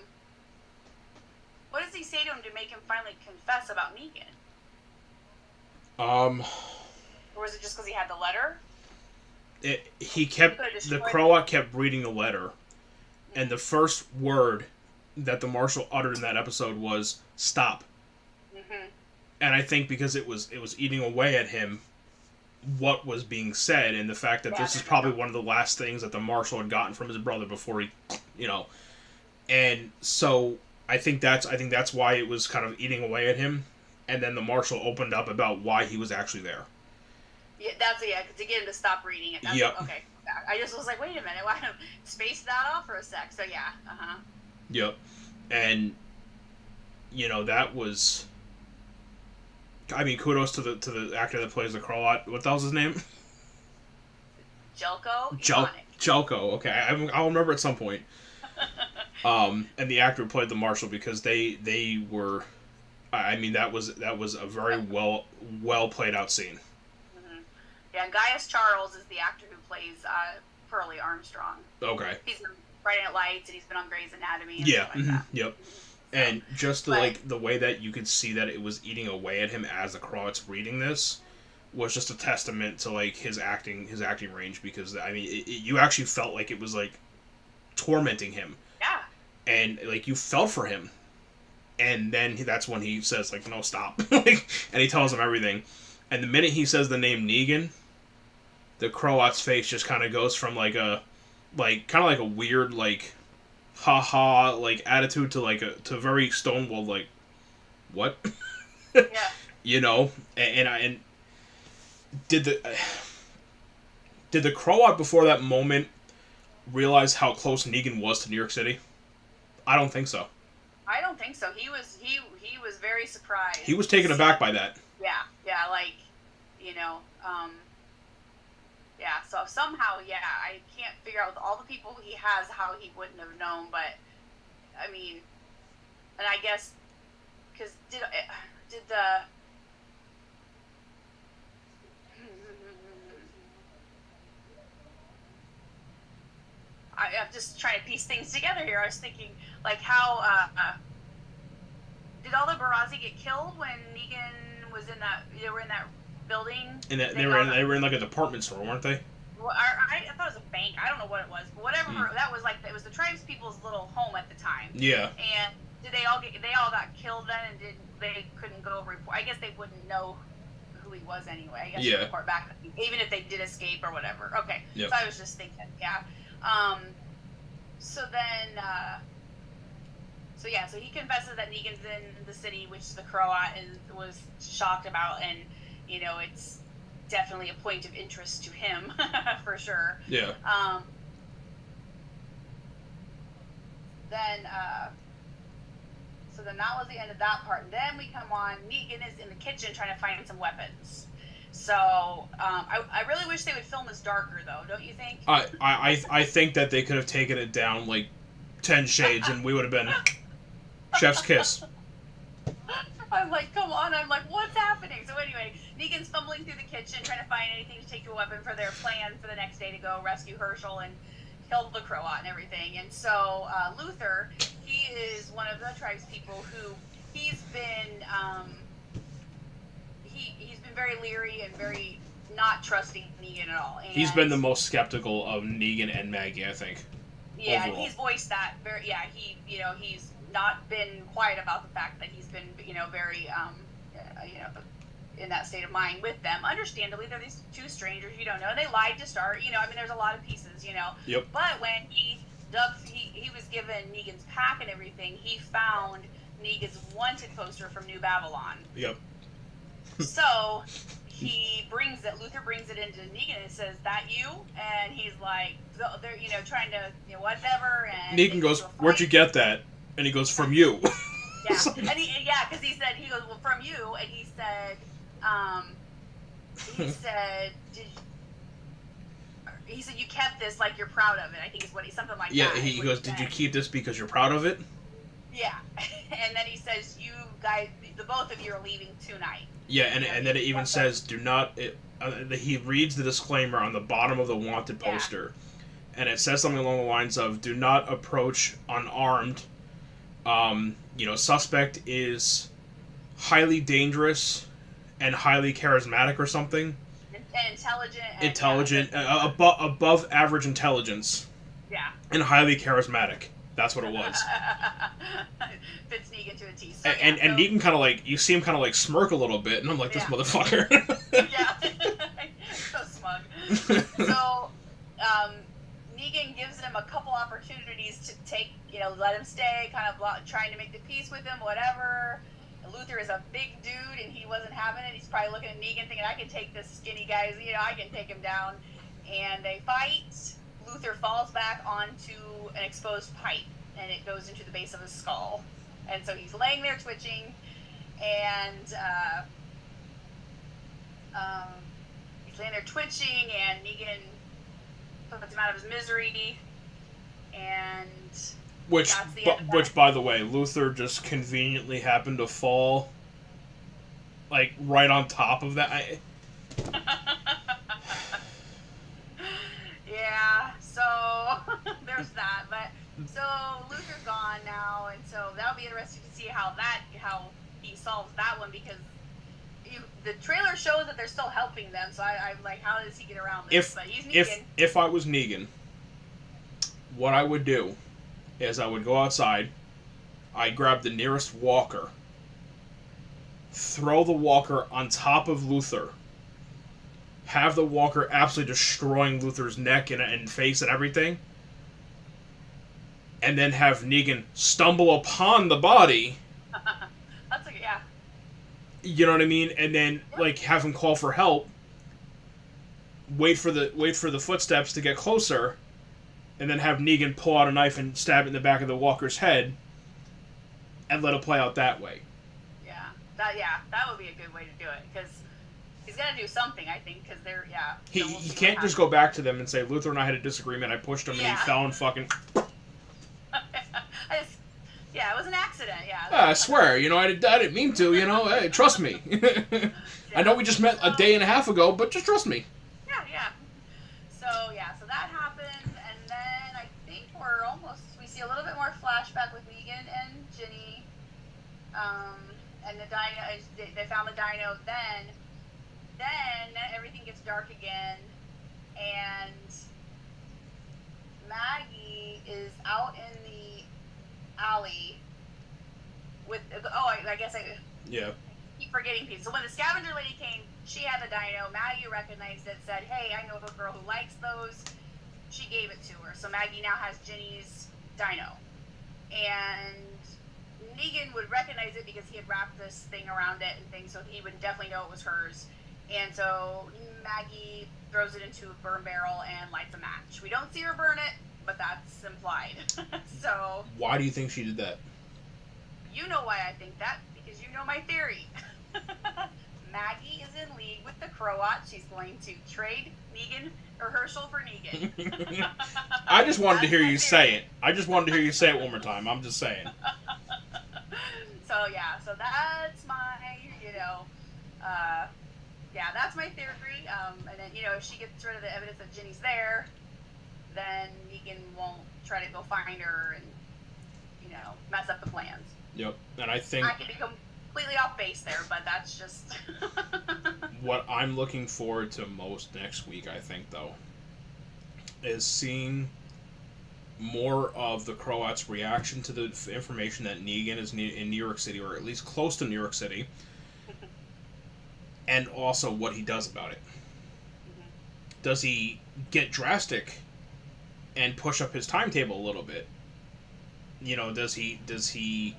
what does he say to him to make him finally confess about Negan? Or was it just because he had the letter? The Croat kept reading the letter, and the first word that the marshal uttered in that episode was, stop. Mm-hmm. And I think because it was eating away at him, what was being said, and the fact that this is probably one of the last things that the marshal had gotten from his brother before he, and so I think that's why it was kind of eating away at him, and then the marshal opened up about why he was actually there. Yeah, to get him to stop reading it. Yep. Okay. I just was like, wait a minute, why don't space that off for a sec? So yeah, Yep, and that was. I mean, kudos to the actor that plays the Croat. What the hell's his name? Jelko? Jelko, okay. I'll remember at some point. And the actor who played the marshal, because they were, I mean, that was a very well played out scene. Mm-hmm. Yeah, Gaius Charles is the actor who plays Pearlie Armstrong. Okay. He's been Friday Night Lights, and he's been on Grey's Anatomy and Yeah. stuff like that. Yep. So, And just but the way that you could see that it was eating away at him as the Croat's reading this was just a testament to like his acting range, because I mean you actually felt like it was like tormenting him, yeah, and like you felt for him, and then that's when he says like no, stop. Like, and he tells him everything, and the minute he says the name Negan, the Croat's face just kind of goes from like a weird like haha like attitude to like to very stonewalled like what. yeah. You know, and did the did the Croat before that moment realize how close Negan was to New York City? I don't think so. I don't think so. He was very surprised. He was taken aback by that. Yeah, like, you know, yeah. So somehow, yeah, I can't figure out with all the people he has how he wouldn't have known. But I mean, and I guess because did the I'm just trying to piece things together here. I was thinking, like, how did all the Barrazi get killed when Negan was in that? They were in that building. And that they were in like a department store, weren't they? Well, I thought it was a bank. I don't know what it was, but whatever that was, like, it was the tribes people's little home at the time. Yeah. And did they all got killed then, and they couldn't go report? I guess they wouldn't know who he was anyway. I guess Yeah. report back, even if they did escape or whatever. Okay. Yep. So I was just thinking, yeah. So then, so he confesses that Negan's in the city, which the Croat was shocked about, and you know it's definitely a point of interest to him for sure. Yeah. Then, so then that was the end of that part. And then we come on. Negan is in the kitchen trying to find some weapons. So I really wish they would film this darker, though. Don't you think? I think that they could have taken it down like 10 shades, and we would have been chef's kiss. I'm like, come on. I'm like, what's happening? So anyway, Negan's fumbling through the kitchen trying to find anything to take to a weapon for their plan for the next day to go rescue Herschel and kill the Croat and everything. And so Luther, he is one of the tribes people who he's been he's been very leery and very not trusting Negan at all. And He's been the most skeptical of Negan and Maggie, I think. yeah, overall. and he's voiced that very. Yeah, he's not been quiet about the fact that he's been very in that state of mind with them. Understandably, they're these two strangers you don't know. They lied to start. I mean, there's a lot of pieces. Yep. But when he was given Negan's pack and everything, he found Negan's wanted poster from New Babylon. Yep. So Luther brings it into Negan and says, "That you?" And he's like, they're trying to whatever. And Negan goes, "Where'd you get that?" And he goes, "From you." Yeah, and because he goes, "Well, from you," and he said, he said, "You kept this like you're proud of it." I think is what something like yeah, that. Yeah, he goes, "Did you keep this because you're proud of it?" Yeah, and then he says, "You guys, the both of you are leaving tonight." Yeah, and then it even says, "Do not." He reads the disclaimer on the bottom of the wanted poster, and it says something along the lines of, "Do not approach unarmed. Suspect is highly dangerous and highly charismatic or something." And intelligent. Intelligent, above average intelligence. Yeah. And highly charismatic. That's what it was. Fits Negan to a T. So, and Negan kind of like, you see him kind of like smirk a little bit, and I'm like, this motherfucker. Yeah. So smug. So, Negan gives him a couple opportunities to take, let him stay, kind of trying to make the peace with him, whatever. Luther is a big dude, and he wasn't having it. He's probably looking at Negan thinking, I can take this skinny guy, I can take him down. And they fight. Luther falls back onto an exposed pipe, and it goes into the base of his skull. And so he's laying there twitching, and he's laying there twitching, and Negan puts him out of his misery, and Which, That's the end of which, that. by the way, Luther just conveniently happened to fall, like, right on top of that. Yeah, so there's that. But so Luther's gone now, and so that'll be interesting to see how he solves that one because the trailer shows that they're still helping them. So I'm like, how does he get around this? if But he's if Negan. if I was Negan, what I would do is I would go outside, I'd grab the nearest walker, throw the walker on top of Luther, have the walker absolutely destroying Luther's neck and face and everything, and then have Negan stumble upon the body. That's like, yeah. You know what I mean? And then Yep. like have him call for help. Wait for the footsteps to get closer, and then have Negan pull out a knife and stab it in the back of the walker's head, and let it play out that way. That would be a good way to do it because he's got to do something. I think because they're He can't just go back to them and say Luther and I had a disagreement. I pushed him and he fell and fucking. Yeah, it was an accident. Yeah. I swear, I didn't mean to. Hey, trust me. I know we just met a day and a half ago, but just trust me. Yeah. So that happened, and then I think we see a little bit more flashback with Negan and Ginny, and the dino. They found the dino. Then everything gets dark again, and Maggie is out in the alley with. I guess I Yeah. keep forgetting people. So when the scavenger lady came, she had the dino. Maggie recognized it, said, "Hey, I know a girl who likes those." She gave it to her. So Maggie now has Ginny's dino. And Negan would recognize it because he had wrapped this thing around it and things, so he would definitely know it was hers. And so Maggie throws it into a burn barrel and lights a match. We don't see her burn it, but that's implied. So Why do you think she did that? you know why I think that, because you know my theory. Maggie is in league with the Croat. She's going to trade Negan or Herschel for Negan. I just wanted to hear you theory. say it. I just wanted to hear you say it one more time. I'm just saying. So that's my, that's my theory. And then, if she gets rid of the evidence that Ginny's there, then Negan won't try to go find her and, mess up the plans. Yep. And I think I could be completely off base there, but that's just... what I'm looking forward to most next week, I think, though, is seeing more of the Croats' reaction to the information that Negan is in New York City, or at least close to New York City, and also what he does about it. Mm-hmm. Does he get drastic and push up his timetable a little bit? Does he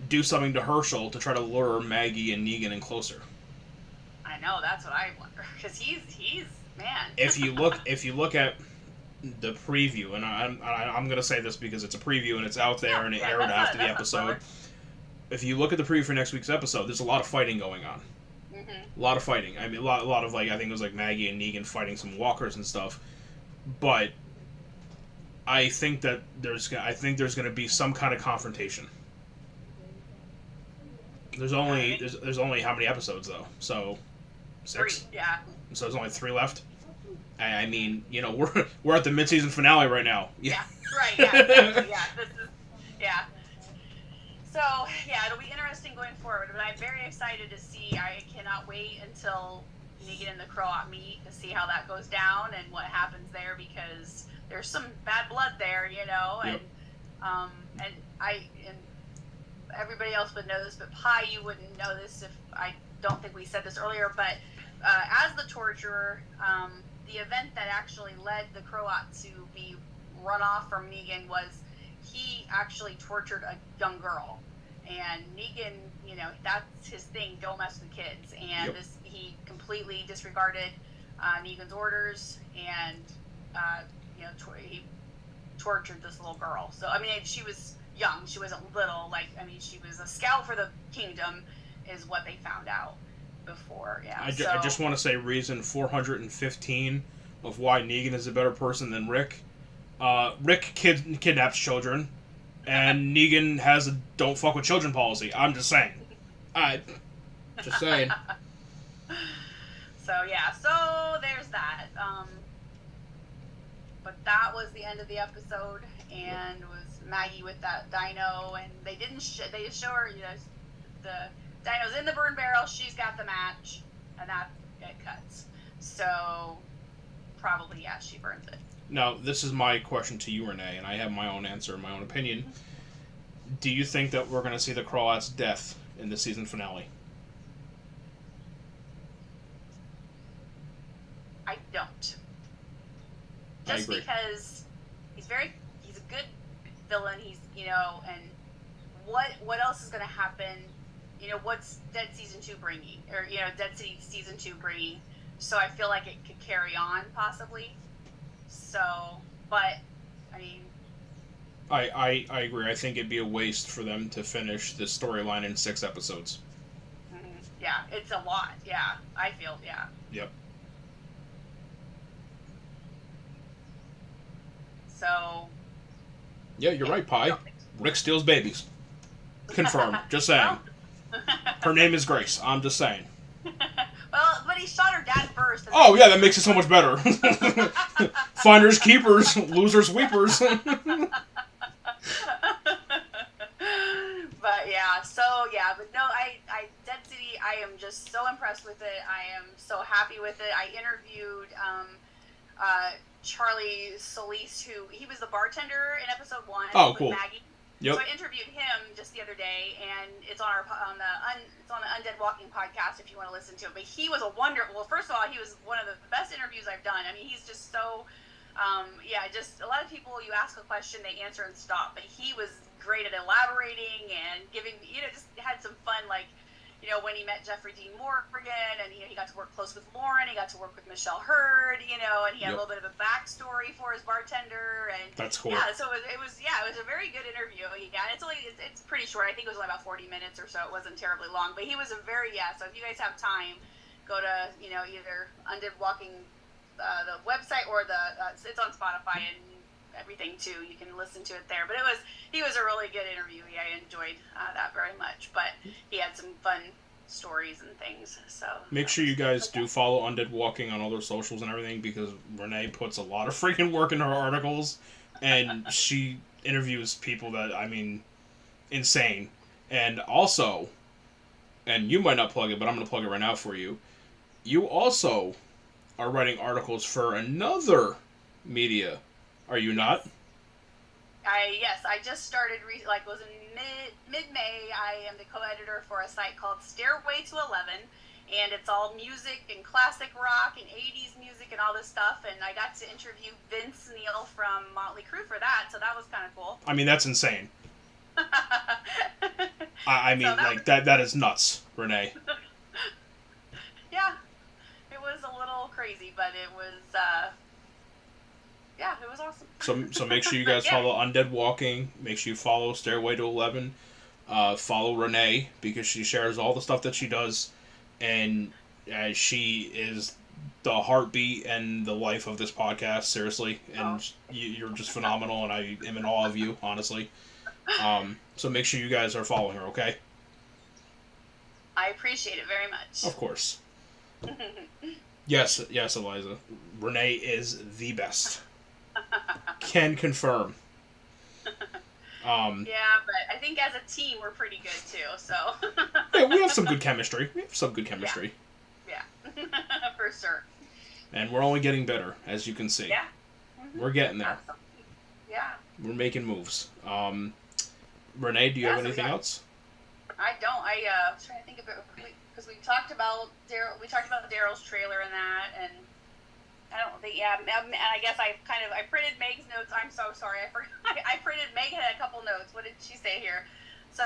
do something to Herschel to try to lure Maggie and Negan in closer? I know, that's what I wonder, because he's man. If you look at the preview, and I'm gonna say this because it's a preview and it's out there and it aired after the episode. If you look at the preview for next week's episode, there's a lot of fighting going on. Mm-hmm. A lot of fighting. I mean, a lot of I think it was Maggie and Negan fighting some walkers and stuff. But I think that there's going to be some kind of confrontation. There's only how many episodes though? So 6. 3, yeah. So there's only 3 left. I mean, we're at the mid-season finale right now. Yeah. Right. Yeah. Exactly. Yeah. This is. Yeah. So it'll be interesting going forward. But I'm very excited to see. I cannot wait until Negan and the Croat meet to see how that goes down and what happens there, because there's some bad blood there, and Yep. and everybody else would know this, but Pi, you wouldn't know this if I don't think we said this earlier, but as the torturer, the event that actually led the Croat to be run off from Negan was he actually tortured a young girl. And Negan, that's his thing, don't mess with kids. And Yep. he completely disregarded Negan's orders and, he tortured this little girl. So, I mean, she was young. She wasn't little. She was a scout for the kingdom is what they found out before. Yeah. I just want to say reason 415 of why Negan is a better person than Rick. Rick kidnaps children, and Negan has a "don't fuck with children" policy. I'm just saying. I just saying. So yeah, so there's that. But that was the end of the episode, and was Maggie with that dino, and they didn't. They just show her, the dino's in the burn barrel. She's got the match, and that it cuts. So probably she burns it. Now, this is my question to you, Renee, and I have my own answer, my own opinion. Do you think that we're going to see the Crawlat's death in the season finale? I don't. I Just agree. because he's a good villain. He's, and what else is going to happen? What's Dead Season 2 bringing? Or, Dead City Season 2 bringing? So I feel like it could carry on, possibly. So, but, I mean... I agree. I think it'd be a waste for them to finish this storyline in 6 episodes. Yeah, it's a lot. Yeah, I feel, yeah. Yep. So... Yeah, you're right, Pi. Rick steals babies. Confirmed. Just saying. Her name is Grace. I'm just saying. Well, but he shot her dad first. Oh, yeah, that makes it so much better. Finders, keepers, losers, weepers. But no, I Dead City, I am just so impressed with it. I am so happy with it. I interviewed Charlie Solis, who he was the bartender in episode 1 Oh, with cool. Maggie. Yep. So I interviewed him just the other day, and it's on it's on the Undead Walking podcast if you want to listen to it. But he was well, first of all, he was one of the best interviews I've done. I mean, he's just so just a lot of people, you ask a question, they answer and stop, but he was great at elaborating and giving, just had some fun, like, when he met Jeffrey Dean Morgan, and he got to work close with Lauren, he got to work with Michelle Hurd, and he had a little bit of a backstory for his bartender, and that's cool. Yeah, so it was a very good interview. Yeah, and it's pretty short. I think it was only about 40 minutes or so. It wasn't terribly long, but he was a very So if you guys have time, go to either Undead Walking, the website, or it's on Spotify and everything too. You can listen to it there. But he was a really good interviewee. I enjoyed that very much. But he had some fun stories and things. So make sure you guys do follow Undead Walking on all their socials and everything, because Renee puts a lot of freaking work in her articles, and she interviews people that, I mean, insane. And also, and you might not plug it, but I'm going to plug it right now for you. You also are writing articles for another media. Are you not? I just started, was in mid-May. I am the co-editor for a site called Stairway to 11, and it's all music and classic rock and 80s music and all this stuff, and I got to interview Vince Neil from Motley Crue for that, so that was kind of cool. I mean, that's insane. I mean, so that is nuts, Renee. Yeah, it was a little crazy, but it was... it was awesome. So make sure you guys follow Undead Walking. Make sure you follow Stairway to 11. Follow Renee, because she shares all the stuff that she does, and she is the heartbeat and the life of this podcast. Seriously, and you're just phenomenal, and I am in awe of you, honestly. So make sure you guys are following her, okay? I appreciate it very much. Of course. Yes, Eliza. Renee is the best. Can confirm. Yeah, but I think as a team we're pretty good too. So. Yeah, we have some good chemistry. Yeah. For sure. And we're only getting better, as you can see. Yeah. We're getting there. Absolutely. Yeah. We're making moves. Renee, do you have anything else? I don't. I was trying to think of it because we talked about Daryl's trailer and that, and I don't think. Yeah, and I guess I printed Meg's notes. I'm so sorry. I printed Meg had a couple notes. What did she say here? So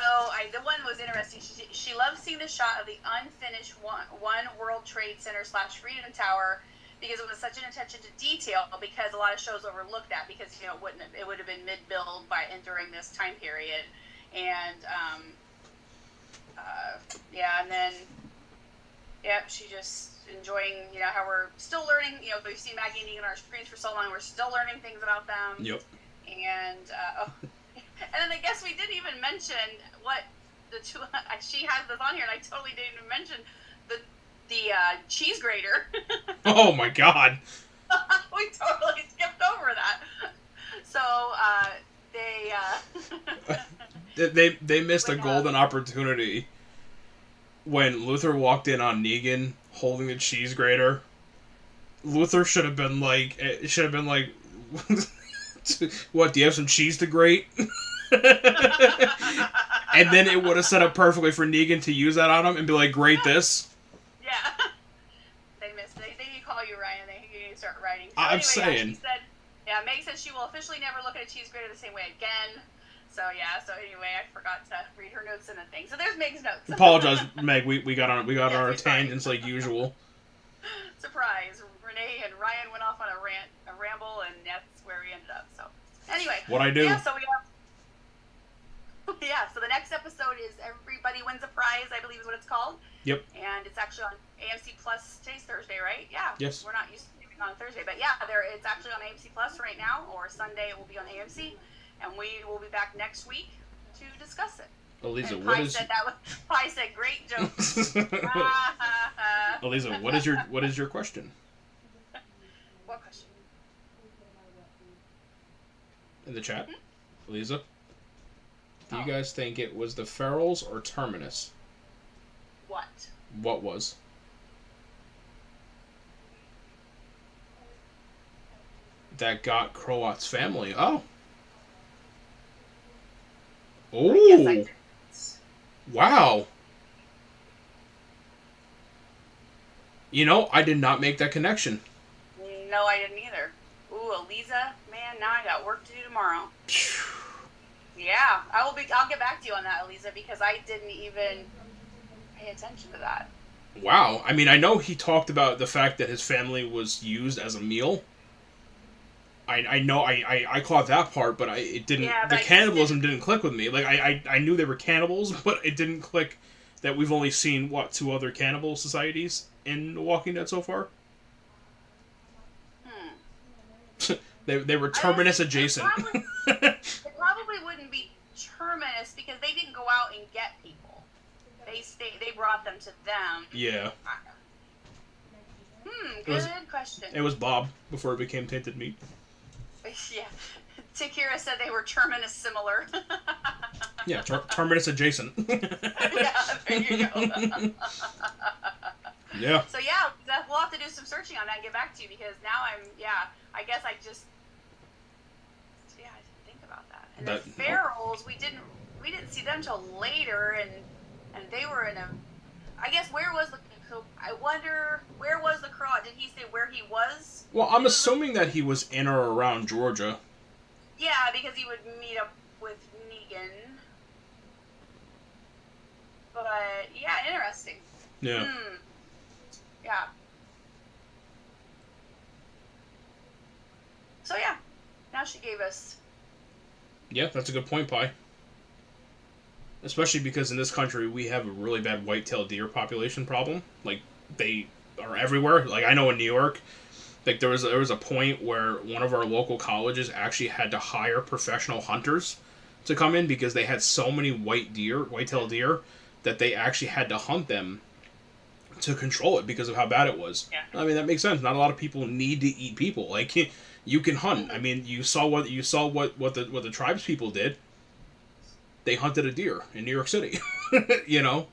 the one was interesting. She loves seeing the shot of the unfinished one World Trade Center / Freedom Tower, because it was such an attention to detail, because a lot of shows overlooked that, because it would have been mid-build during this time period, and and then she just enjoying, how we're still learning. We've seen Maggie and Negan on our screens for so long. We're still learning things about them. Yep. And and then I guess we didn't even mention what the two. She has this on here, and I totally didn't even mention the cheese grater. Oh my god. We totally skipped over that. So they missed a golden opportunity when Luther walked in on Negan holding the cheese grater. Luther should have been like, what, do you have some cheese to grate? And then it would have set up perfectly for Negan to use that on him and be like, grate this. Yeah. They missed. They need to call you, Ryan. They need to start writing. So I'm saying. Meg said she will officially never look at a cheese grater the same way again. So anyway, I forgot to read her notes in the thing. So there's Meg's notes. Apologize, Meg. We got on our tangents like usual. Surprise! Renee and Ryan went off on a ramble, and that's where we ended up. So anyway, what I do? Yeah. So we have. Yeah. So the next episode is Everybody Wins a Prize, I believe is what it's called. Yep. And it's actually on AMC Plus. Today's Thursday, right? Yeah. Yes. We're not used to it on Thursday, but yeah, it's actually on AMC Plus right now, or Sunday it will be on AMC. And we will be back next week to discuss it. Eliza, Pi said great jokes. Eliza, what is your question? What question? In the chat, Eliza. Do you guys think it was the Ferals or Terminus? What? What was? That got Croat's family. Oh. Oh, wow. I did not make that connection. No, I didn't either. Ooh, Eliza, man, now I got work to do tomorrow. Yeah, I'll get back to you on that, Eliza, because I didn't even pay attention to that. Wow. I mean, I know he talked about the fact that his family was used as a meal. I know I caught that part, but it didn't. Yeah, the cannibalism didn't click with me. Like I knew they were cannibals, but it didn't click that we've only seen 2 other cannibal societies in The Walking Dead so far. They were Terminus adjacent. It probably wouldn't be Terminus because they didn't go out and get people. They brought them to them. Yeah. Good question. It was Bob before it became Tainted Meat. Yeah. Takira said they were Terminus similar. Yeah, Terminus adjacent. Yeah, there you go. Yeah. So yeah, we'll have to do some searching on that and get back to you because now I guess I just I didn't think about that. And the Ferals, we didn't see them till later, and they were in a. I guess I wonder where was the Croat? Did he say where he was? Well, I'm assuming that he was in or around Georgia. Yeah, because he would meet up with Negan. But yeah, interesting. Yeah. Yeah. So yeah, now she gave us. Yeah, that's a good point, Pi. Especially because in this country we have a really bad white-tailed deer population problem. Like they are everywhere. Like I know in New York, like there was a point where one of our local colleges actually had to hire professional hunters to come in because they had so many white-tailed deer that they actually had to hunt them to control it because of how bad it was. Yeah. I mean that makes sense. Not a lot of people need to eat people. Like you can hunt. I mean you saw what the tribes people did. They hunted a deer in New York City. Yeah.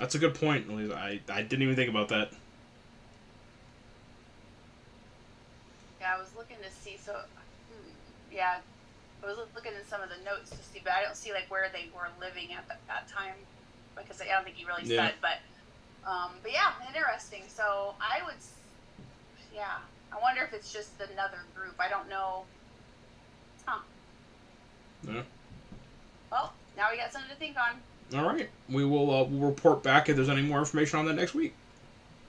That's a good point, Lisa. I didn't even think about that. Yeah, I was looking to see. So, yeah, I was looking in some of the notes to see, but I don't see like where they were living at that time because I don't think he really said. But yeah, interesting. So I wonder if it's just another group. I don't know. Huh. Yeah. Well, now we got something to think on. All right. We will we'll report back if there's any more information on that next week.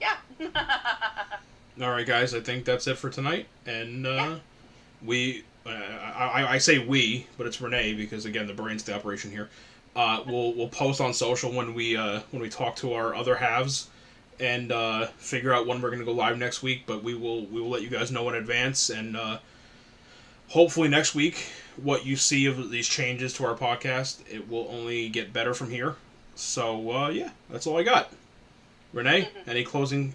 Yeah. All right, guys. I think that's it for tonight. And I say we, but it's Renee because, again, the brain's the operation here. We'll post on social when we talk to our other halves and figure out when we're gonna go live next week. But we will let you guys know in advance, and hopefully next week, what you see of these changes to our podcast, it will only get better from here. So yeah, that's all I got. Renee, any closing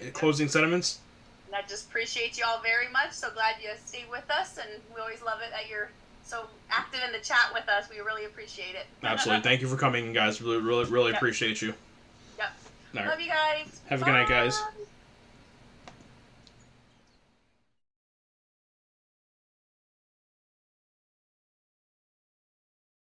sentiments? And I just appreciate you all very much. So glad you stayed with us, and we always love it that you're so active in the chat with us. We really appreciate it. Absolutely. Thank you for coming, guys. Really Yep. appreciate you. Yep. All right. Love you guys. Have a good night, guys.